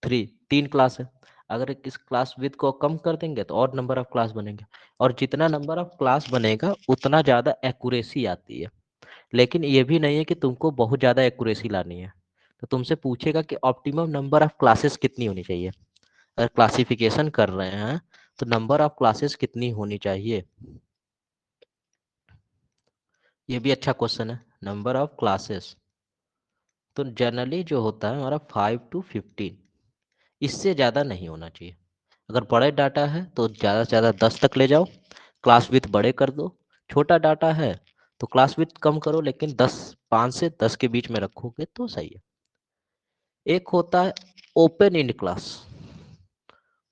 3 3 क्लास है, अगर इस क्लास विथ को कम कर देंगे तो और नंबर ऑफ क्लास बनेंगे, और जितना नंबर ऑफ क्लास बनेगा उतना ज़्यादा एक्यूरेसी आती है। लेकिन ये भी नहीं है कि तुमको बहुत ज़्यादा एक्यूरेसी लानी है, तो तुमसे पूछेगा कि ऑप्टिमम नंबर ऑफ क्लासेस कितनी होनी चाहिए। अगर क्लासिफिकेशन कर रहे हैं तो नंबर ऑफ क्लासेस कितनी होनी चाहिए, ये भी अच्छा क्वेश्चन है। नंबर ऑफ क्लासेस तो जनरली जो होता है हमारा 5 to 15, इससे ज़्यादा नहीं होना चाहिए। अगर बड़े डाटा है तो ज़्यादा से ज़्यादा 10 तक ले जाओ, क्लास विथ बड़े कर दो। छोटा डाटा है तो क्लास विथ कम करो, लेकिन 5 से 10 के बीच में रखोगे तो सही है। एक होता है open and class.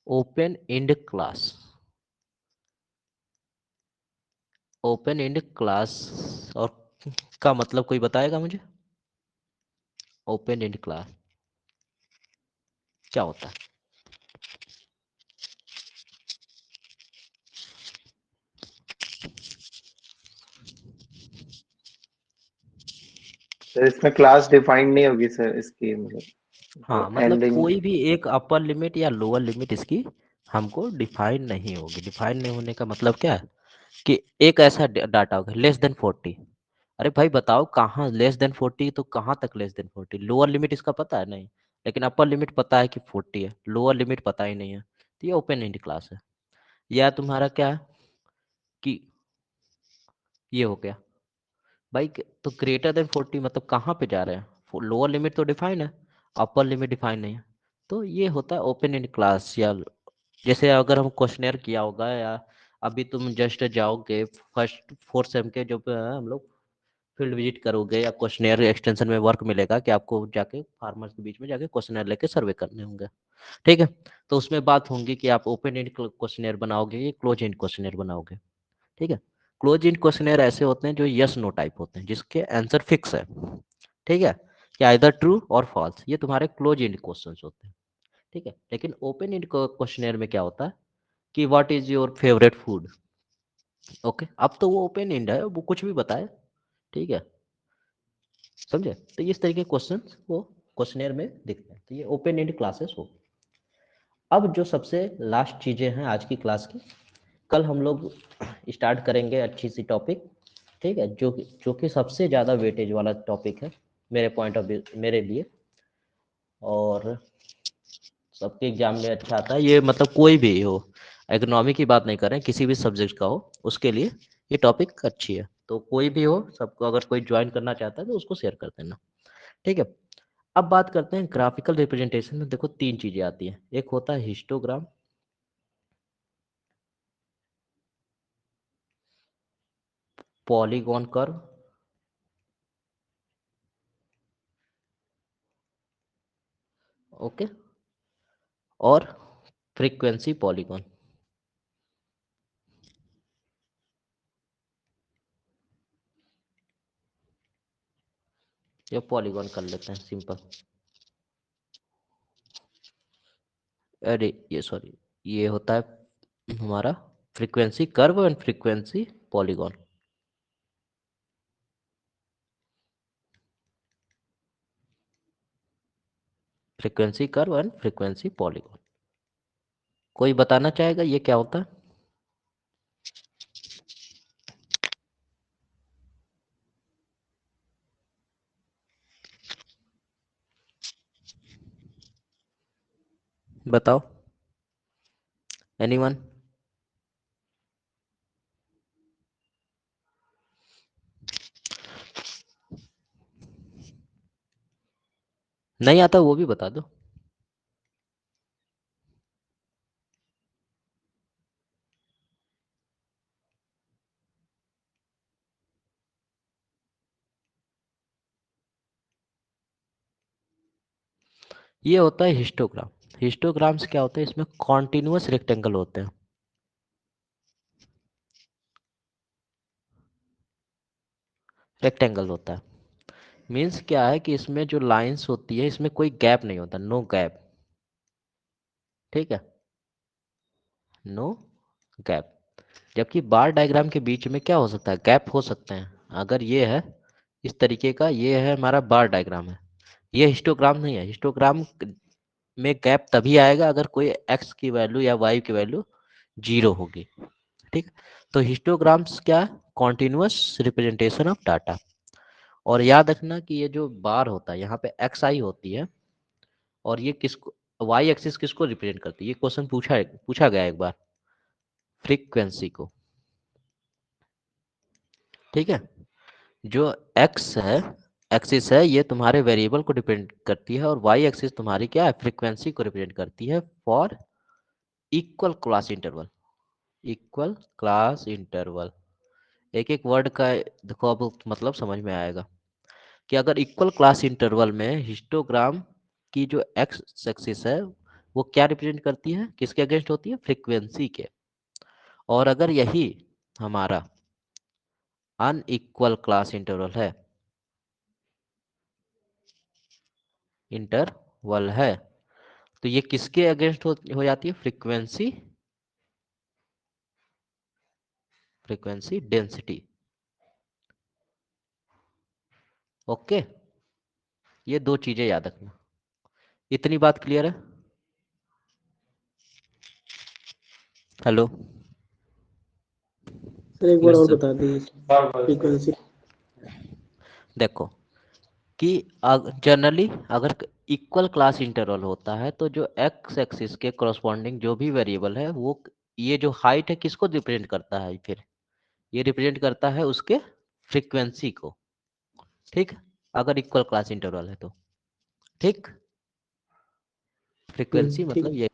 Open and class, open and class और का मतलब कोई बताएगा मुझे? ओपन एंड क्लास क्या होता है? सर इसमें क्लास डिफाइंड नहीं होगी सर इसकी, मतलब हाँ, जो मतलब एंडिंग। कोई भी एक अपर लिमिट या लोअर लिमिट इसकी हमको डिफाइन नहीं होगी। डिफाइन नहीं होने का मतलब क्या है कि एक ऐसा डाटा होगा लेस देन 40। अरे भाई बताओ कहाँ लेस देन 40, तो कहाँ तक लेस देन 40? लोअर लिमिट इसका पता है नहीं, लेकिन अपर लिमिट पता है कि 40 है, लोअर लिमिट पता ही नहीं है, तो ये ओपन एंड क्लास है। या तुम्हारा क्या है कि ये हो गया भाई तो ग्रेटर देन 40 मतलब कहाँ पे जा रहे हैं? लोअर लिमिट तो डिफाइन है, अपर लिमिट डिफाइन नहीं है, तो ये होता है ओपन एंड क्लास। या जैसे अगर हम क्वेश्चनेयर किया होगा, या अभी तुम जस्ट जाओगे फर्स्ट 4 सेम के जो हम लोग फील्ड विजिट करोगे, या क्वेश्चनेयर एक्सटेंशन में वर्क मिलेगा कि आपको जाके फार्मर्स के बीच में जाके क्वेश्चनेयर लेके सर्वे करने होंगे, ठीक है? तो उसमें बात होंगी कि आप ओपन एंड क्वेश्चनेयर बनाओगे या क्लोज एंड क्वेश्चनेयर बनाओगे, ठीक है? क्लोज एंड क्वेश्चनेयर ऐसे होते हैं जो यस नो टाइप होते हैं, जिसके आंसर फिक्स है, ठीक है, कि आइदर ट्रू और फॉल्स, ये तुम्हारे क्लोज एंड क्वेश्चंस होते हैं, ठीक है? लेकिन ओपन एंड क्वेश्चनेयर में क्या होता है कि what is your favourite food, okay, अब तो वो ओपन एंड है, वो कुछ भी बताए, ठीक है, समझे? तो इस तरीके के क्वेश्चन वो क्वेश्चनेयर में दिखते हैं, तो ये ओपन एंड क्लासेस हो। अब जो सबसे लास्ट चीजें हैं आज की क्लास की, कल हम लोग स्टार्ट करेंगे अच्छी सी टॉपिक, ठीक है, जो कि सबसे ज़्यादा वेटेज वाला टॉपिक है मेरे पॉइंट ऑफ व्यू, मेरे लिए, और सबके एग्जाम में अच्छा आता है ये, मतलब कोई भी हो, इकोनॉमी की बात नहीं कर रहे हैं, किसी भी सब्जेक्ट का हो उसके लिए ये टॉपिक अच्छी है। तो कोई भी हो, सबको अगर कोई ज्वाइन करना चाहता है तो उसको शेयर कर देना, ठीक है? अब बात करते हैं ग्राफिकल रिप्रेजेंटेशन में। देखो 3 चीजें आती हैं, एक होता है हिस्टोग्राम, पॉलीगॉन कर्व, ओके, और फ्रीक्वेंसी पॉलीगॉन। ये पॉलीगॉन कर लेते हैं सिंपल। अरे ये सॉरी, ये होता है हमारा frequency curve and frequency polygon. Frequency curve and frequency polygon, कोई बताना चाहेगा ये क्या होता है? बताओ, एनीवन? नहीं आता वो भी बता दो। ये होता है हिस्टोग्राम। हिस्टोग्राम्स क्या होते हैं, इसमें कॉन्टिन्यूअस रेक्टेंगल होते हैं। रेक्टेंगल होता है मीन्स क्या है कि इसमें जो लाइंस होती है इसमें कोई गैप नहीं होता, नो गैप। ठीक है, नो गैप। जबकि बार डायग्राम के बीच में क्या हो सकता है, गैप हो सकते हैं। अगर ये है इस तरीके का, ये है हमारा बार डायग्राम है, ये हिस्टोग्राम नहीं है। हिस्टोग्राम में गैप तभी आएगा अगर कोई एक्स की वैल्यू या वाई की वैल्यू 0 होगी। ठीक, तो हिस्टोग्राम्स क्या, कॉन्टिन्यूअस रिप्रेजेंटेशन ऑफ डाटा। और याद रखना कि ये जो बार होता है यहाँ पे एक्स आई होती है, और ये किसको, वाई एक्सिस किसको रिप्रेजेंट करती है, ये क्वेश्चन पूछा गया एक बार, फ्रीक्वेंसी को। ठीक है, जो एक्स है, एक्सिस है, ये तुम्हारे वेरिएबल को डिपेंड करती है, और वाई एक्सिस तुम्हारी क्या है, फ्रीक्वेंसी को रिप्रेजेंट करती है for equal class interval. Equal class interval, एक एक वर्ड का देखो अब मतलब समझ में आएगा कि अगर इक्वल क्लास इंटरवल में हिस्टोग्राम की जो एक्स एक्सिस है वो क्या रिप्रेजेंट करती है, किसके अगेंस्ट होती है, फ्रीक्वेंसी के। और अगर यही हमारा अनइक्वल क्लास इंटरवल है, इंटरवल है, तो ये किसके अगेंस्ट हो जाती है, फ्रीक्वेंसी, फ्रीक्वेंसी डेंसिटी। ओके, ये दो चीजें याद रखना। इतनी बात क्लियर है? हेलो, सर एक बार यस और सर। बता दीजिए फ्रीक्वेंसी। देखो कि जनरली अगर इक्वल क्लास इंटरवल होता है तो जो एक्स एक्सिस के करस्पॉन्डिंग जो भी वेरिएबल है वो, ये जो हाइट है किसको रिप्रेजेंट करता है, फिर ये रिप्रेजेंट करता है उसके फ्रीक्वेंसी को। ठीक, अगर इक्वल क्लास इंटरवल है तो, ठीक, फ्रीक्वेंसी ठीक मतलब है। ये।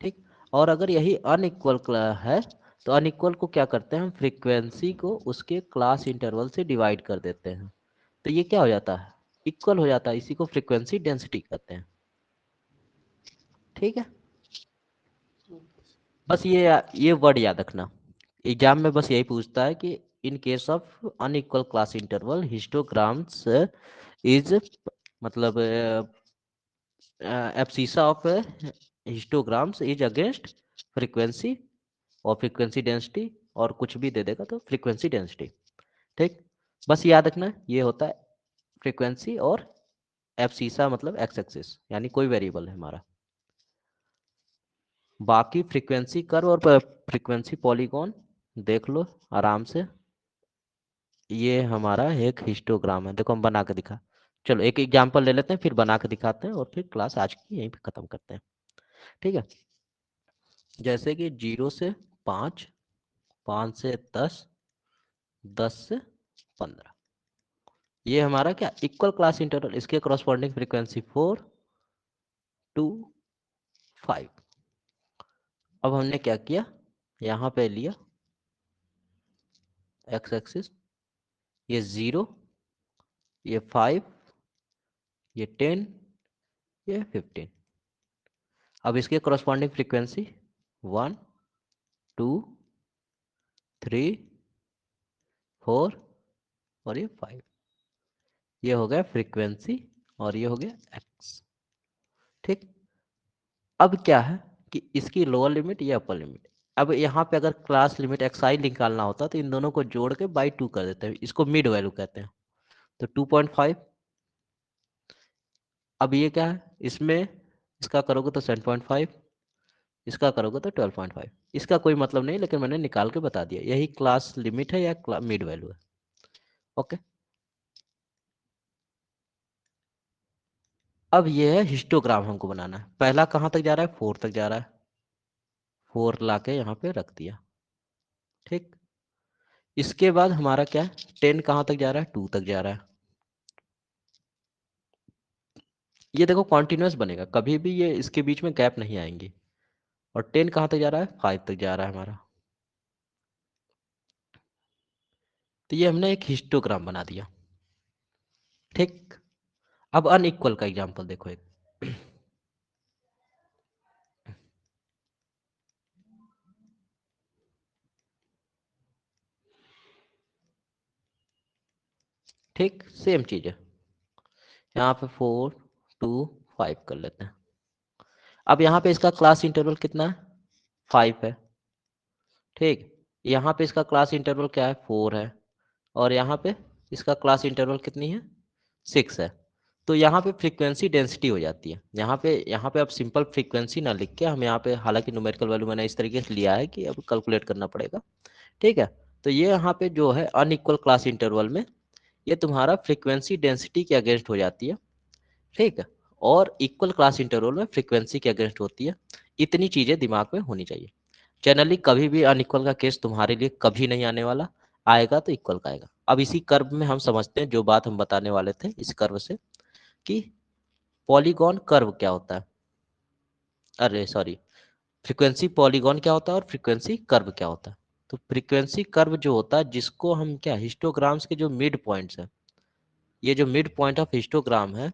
ठीक, और अगर यही अनइक्वल है तो अनइक्वल को क्या करते हैं हम, फ्रीक्वेंसी को उसके क्लास इंटरवल से डिवाइड कर देते हैं, तो ये क्या हो जाता है, इक्वल हो जाता है। इसी को फ्रीक्वेंसी डेंसिटी कहते हैं। ठीक है, बस ये वर्ड याद रखना, एग्जाम में बस यही पूछता है कि in case of unequal class interval histograms is, मतलब abscissa of histograms is against frequency और फ्रीक्वेंसी डेंसिटी, और कुछ भी दे देगा तो फ्रीक्वेंसी डेंसिटी। ठीक, बस याद रखना ये होता है फ्रीक्वेंसी और एब्सिसा मतलब एक्स एक्सिस, यानी कोई वेरिएबल है हमारा। बाकी फ्रीक्वेंसी कर्व और फ्रीक्वेंसी पॉलीगॉन देख लो आराम से। ये हमारा एक हिस्टोग्राम है, देखो हम बना के दिखा, चलो एक एग्जांपल ले लेते हैं फिर बना के दिखाते हैं और फिर क्लास आज की यहीं पे खत्म करते हैं। ठीक है, जैसे कि 0 से 5, 5 से 10, 10 से 15, ये हमारा क्या, इक्वल क्लास इंटरवल, इसके करस्पॉन्डिंग फ्रीक्वेंसी 4 टू 5। अब हमने क्या किया, यहाँ पे लिया एक्स एक्सिस, ये 0, ये 5, ये 10, ये 15। अब इसके करस्पॉन्डिंग फ्रीक्वेंसी 1, 2, 3, 4 और ये 5। ये हो गया फ्रीक्वेंसी और ये हो गया एक्स। ठीक, अब क्या है कि इसकी लोअर लिमिट, ये अपर लिमिट। अब यहाँ पे अगर क्लास लिमिट एक्स आई निकालना होता तो इन दोनों को जोड़ के बाई 2 कर देते हैं, इसको मिड वैल्यू कहते हैं। तो 2.5, अब ये क्या है, इसमें इसका करोगे तो 7.5, इसका करोगे तो 12.5। इसका कोई मतलब नहीं, लेकिन मैंने निकाल के बता दिया, यही क्लास लिमिट है या मिड वैल्यू है। ओके, अब ये है हिस्टोग्राम हमको बनाना है। पहला कहाँ तक जा रहा है, 4 तक जा रहा है, 4 लाके यहाँ पे रख दिया। ठीक, इसके बाद हमारा क्या है, 10 कहाँ तक जा रहा है, 2 तक जा रहा है। ये देखो कॉन्टिन्यूस बनेगा, कभी भी ये इसके बीच में गैप नहीं आएंगी। और 10 कहाँ तक जा रहा है, 5 तक जा रहा है हमारा। तो ये हमने एक हिस्टोग्राम बना दिया। ठीक, अब अनइक्वल का एग्जांपल देखो एक। ठीक, सेम चीज है। यहाँ पे 4 2 5 कर लेते हैं। अब यहाँ पे इसका क्लास इंटरवल कितना है? 5 है। ठीक, यहाँ पे इसका क्लास इंटरवल क्या है? 4 है। और यहाँ पे इसका क्लास इंटरवल कितनी है? 6 है। तो यहाँ पे फ्रीक्वेंसी डेंसिटी हो जाती है। यहाँ पे अब सिंपल फ्रीक्वेंसी ना लिख के हम यहाँ पे, हालांकि न्यूमेरिकल वैल्यू मैंने इस तरीके से लिया है कि अब कैलकुलेट करना पड़ेगा। ठीक है, तो ये यहाँ पे जो है अनइक्वल क्लास इंटरवल में ये तुम्हारा फ्रीक्वेंसी डेंसिटी के अगेंस्ट हो जाती है। ठीक है, और इक्वल क्लास इंटरवल में फ्रीक्वेंसी के अगेंस्ट होती है। इतनी चीजें दिमाग में होनी चाहिए। जनरली कभी भी अनइक्वल का केस तुम्हारे लिए कभी नहीं आने वाला, आएगा तो इक्वल का आएगा। अब इसी कर्व में हम समझते हैं जो बात हम बताने वाले थे इस कर्व से, कि पॉलीगॉन कर्व क्या होता है। अरे सॉरी, फ्रीक्वेंसी पॉलीगॉन क्या होता है और फ्रीक्वेंसी कर्व क्या होता है। तो फ्रीक्वेंसी कर्व जो होता है, जिसको हम क्या, हिस्टोग्राम्स के जो मिड पॉइंट्स है, ये जो मिड पॉइंट ऑफ हिस्टोग्राम है,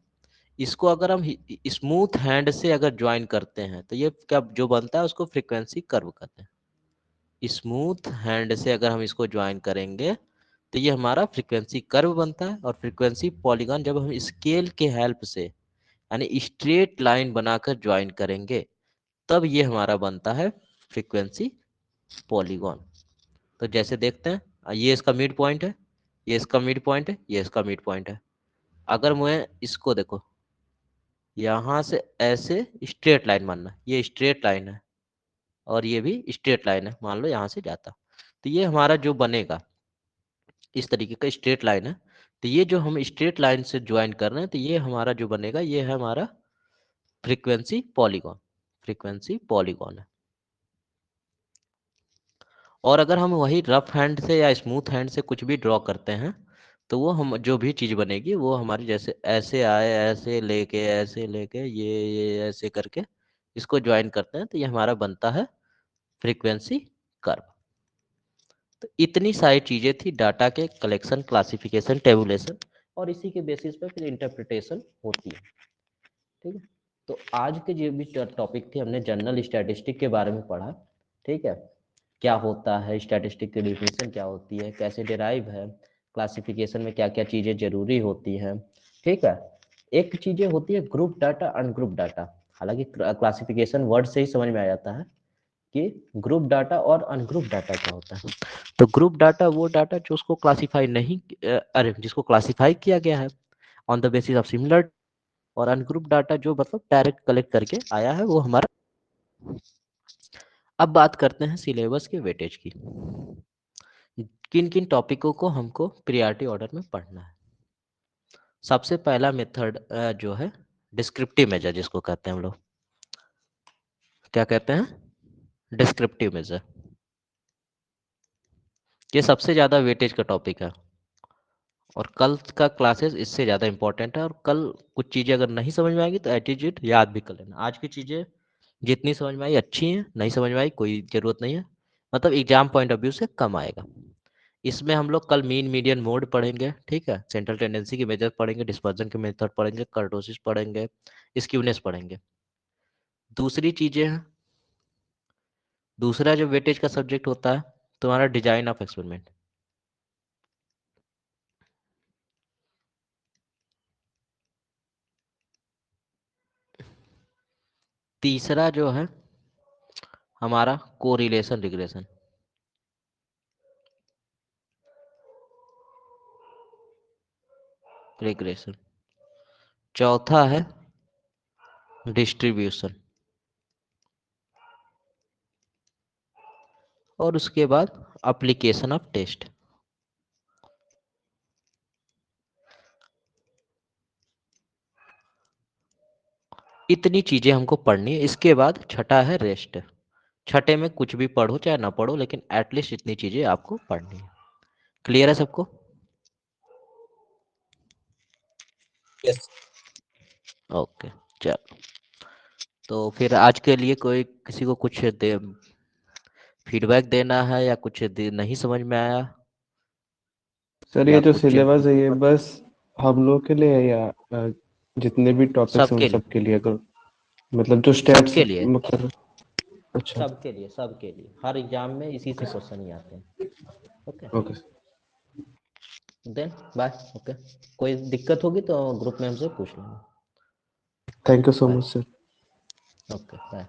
इसको अगर हम स्मूथ हैंड से अगर ज्वाइन करते हैं तो ये क्या जो बनता है उसको फ्रीक्वेंसी कर्व कहते हैं। स्मूथ हैंड से अगर हम इसको ज्वाइन करेंगे तो ये हमारा फ्रीक्वेंसी कर्व बनता है। और फ्रीक्वेंसी पॉलीगॉन जब हम स्केल के हेल्प से यानी स्ट्रेट लाइन बनाकर ज्वाइन करेंगे तब ये हमारा बनता है फ्रीक्वेंसी पॉलीगॉन। तो जैसे देखते हैं, ये इसका मिड पॉइंट है, ये इसका मिड पॉइंट है, ये इसका मिड पॉइंट है। अगर मैं इसको देखो, यहाँ से ऐसे स्ट्रेट लाइन मानना, ये स्ट्रेट लाइन है और ये भी स्ट्रेट लाइन है, मान लो यहाँ से जाता, तो ये हमारा जो बनेगा इस तरीके का स्ट्रेट लाइन है। तो ये जो हम स्ट्रेट लाइन से ज्वाइन कर रहे हैं तो ये हमारा जो बनेगा ये है हमारा फ्रीक्वेंसी पॉलीगॉन। फ्रीक्वेंसी पॉलीगॉन है। और अगर हम वही रफ हैंड से या स्मूथ हैंड से कुछ भी ड्रॉ करते हैं तो वो हम जो भी चीज़ बनेगी वो हमारी, जैसे ऐसे आए, ऐसे लेके ये ऐसे करके इसको ज्वाइन करते हैं तो ये हमारा बनता है फ्रीक्वेंसी कर्व। तो इतनी सारी चीज़ें थी डाटा के कलेक्शन, क्लासिफिकेशन, टेबुलेशन, और इसी के बेसिस पे फिर इंटरप्रिटेशन होती है। ठीक है, तो आज के जो भी टॉपिक थे हमने जनरल स्टैटिस्टिक के बारे में पढ़ा। ठीक है, क्या होता है स्टैटिस्टिक की डिफिनेशन, क्या होती है, कैसे डिराइव है, क्लासिफिकेशन में क्या क्या चीज़ें जरूरी होती हैं। ठीक है, एक चीज़ें होती है ग्रुप डाटा, अनग्रुप डाटा। हालांकि क्लासिफिकेशन वर्ड से ही समझ में आ जाता है कि ग्रुप डाटा और अनग्रुप डाटा क्या होता है। तो ग्रुप डाटा वो डाटा जो उसको क्लासिफाई नहीं जिसको क्लासिफाई किया गया है on the basis of similar. और अनग्रुप डाटा जो मतलब डायरेक्ट कलेक्ट करके आया है वो हमारा। अब बात करते हैं सिलेबस के वेटेज की। किन किन टॉपिकों को हमको प्रियॉरिटी ऑर्डर में पढ़ना है। सबसे पहला मेथड जो है डिस्क्रिप्टिव मेजर, जिसको कहते हैं हम लोग, क्या कहते हैं, डिस्क्रिप्टिव मेजर। ये सबसे ज्यादा वेटेज का टॉपिक है और कल का क्लासेस इससे ज़्यादा इंपॉर्टेंट है। और कल कुछ चीज़ें अगर नहीं समझ में आएगी तो एटीट्यूड याद भी कर लेना। आज की चीज़ें जितनी समझ में आई अच्छी हैं, नहीं समझ में आई कोई ज़रूरत नहीं है, मतलब एग्जाम पॉइंट ऑफ व्यू से कम आएगा। इसमें हम लोग कल मीन मीडियन मोड पढ़ेंगे। ठीक है, सेंट्रल टेंडेंसी के मेथड पढ़ेंगे, डिस्पर्जन के मेथड पढ़ेंगे, कर्टोसिस पढ़ेंगे, स्क्यूनेस पढ़ेंगे। दूसरी चीज़ें हैं, दूसरा जो वेटेज का सब्जेक्ट होता है तुम्हारा डिजाइन ऑफ एक्सपेरिमेंट। तीसरा जो है हमारा कोरिलेशन रिग्रेशन। रिग्रेशन। चौथा है डिस्ट्रीब्यूशन। और उसके बाद एप्लीकेशन ऑफ टेस्ट। इतनी चीजें हमको पढ़नी है। इसके बाद छठा है रेस्ट। छठे में कुछ भी पढ़ो चाहे ना पढ़ो, लेकिन एटलीस्ट इतनी चीजें आपको पढ़नी है। क्लियर है सबको? यस। ओके, चलो। तो फिर आज के लिए कोई किसी को कुछ फीडबैक देना है या कुछ नहीं समझ में आया सर या ये जो कुछ? सिलेबस है ये बस हम लोग के लिए है या जितने भी टॉपिक्स हैं सबके उन लिए, सब के लिए, अगर मतलब जो स्टेप्स सबके लिए, मतलब। अच्छा। सबके लिए, सबके लिए। हर एग्जाम में इसी से क्वेश्चन ही आते हैं। Okay. Okay. Then bye. Okay, कोई दिक्कत होगी तो ग्रुप में हमसे पूछ लेना। Thank you so bye. Much sir. Okay bye.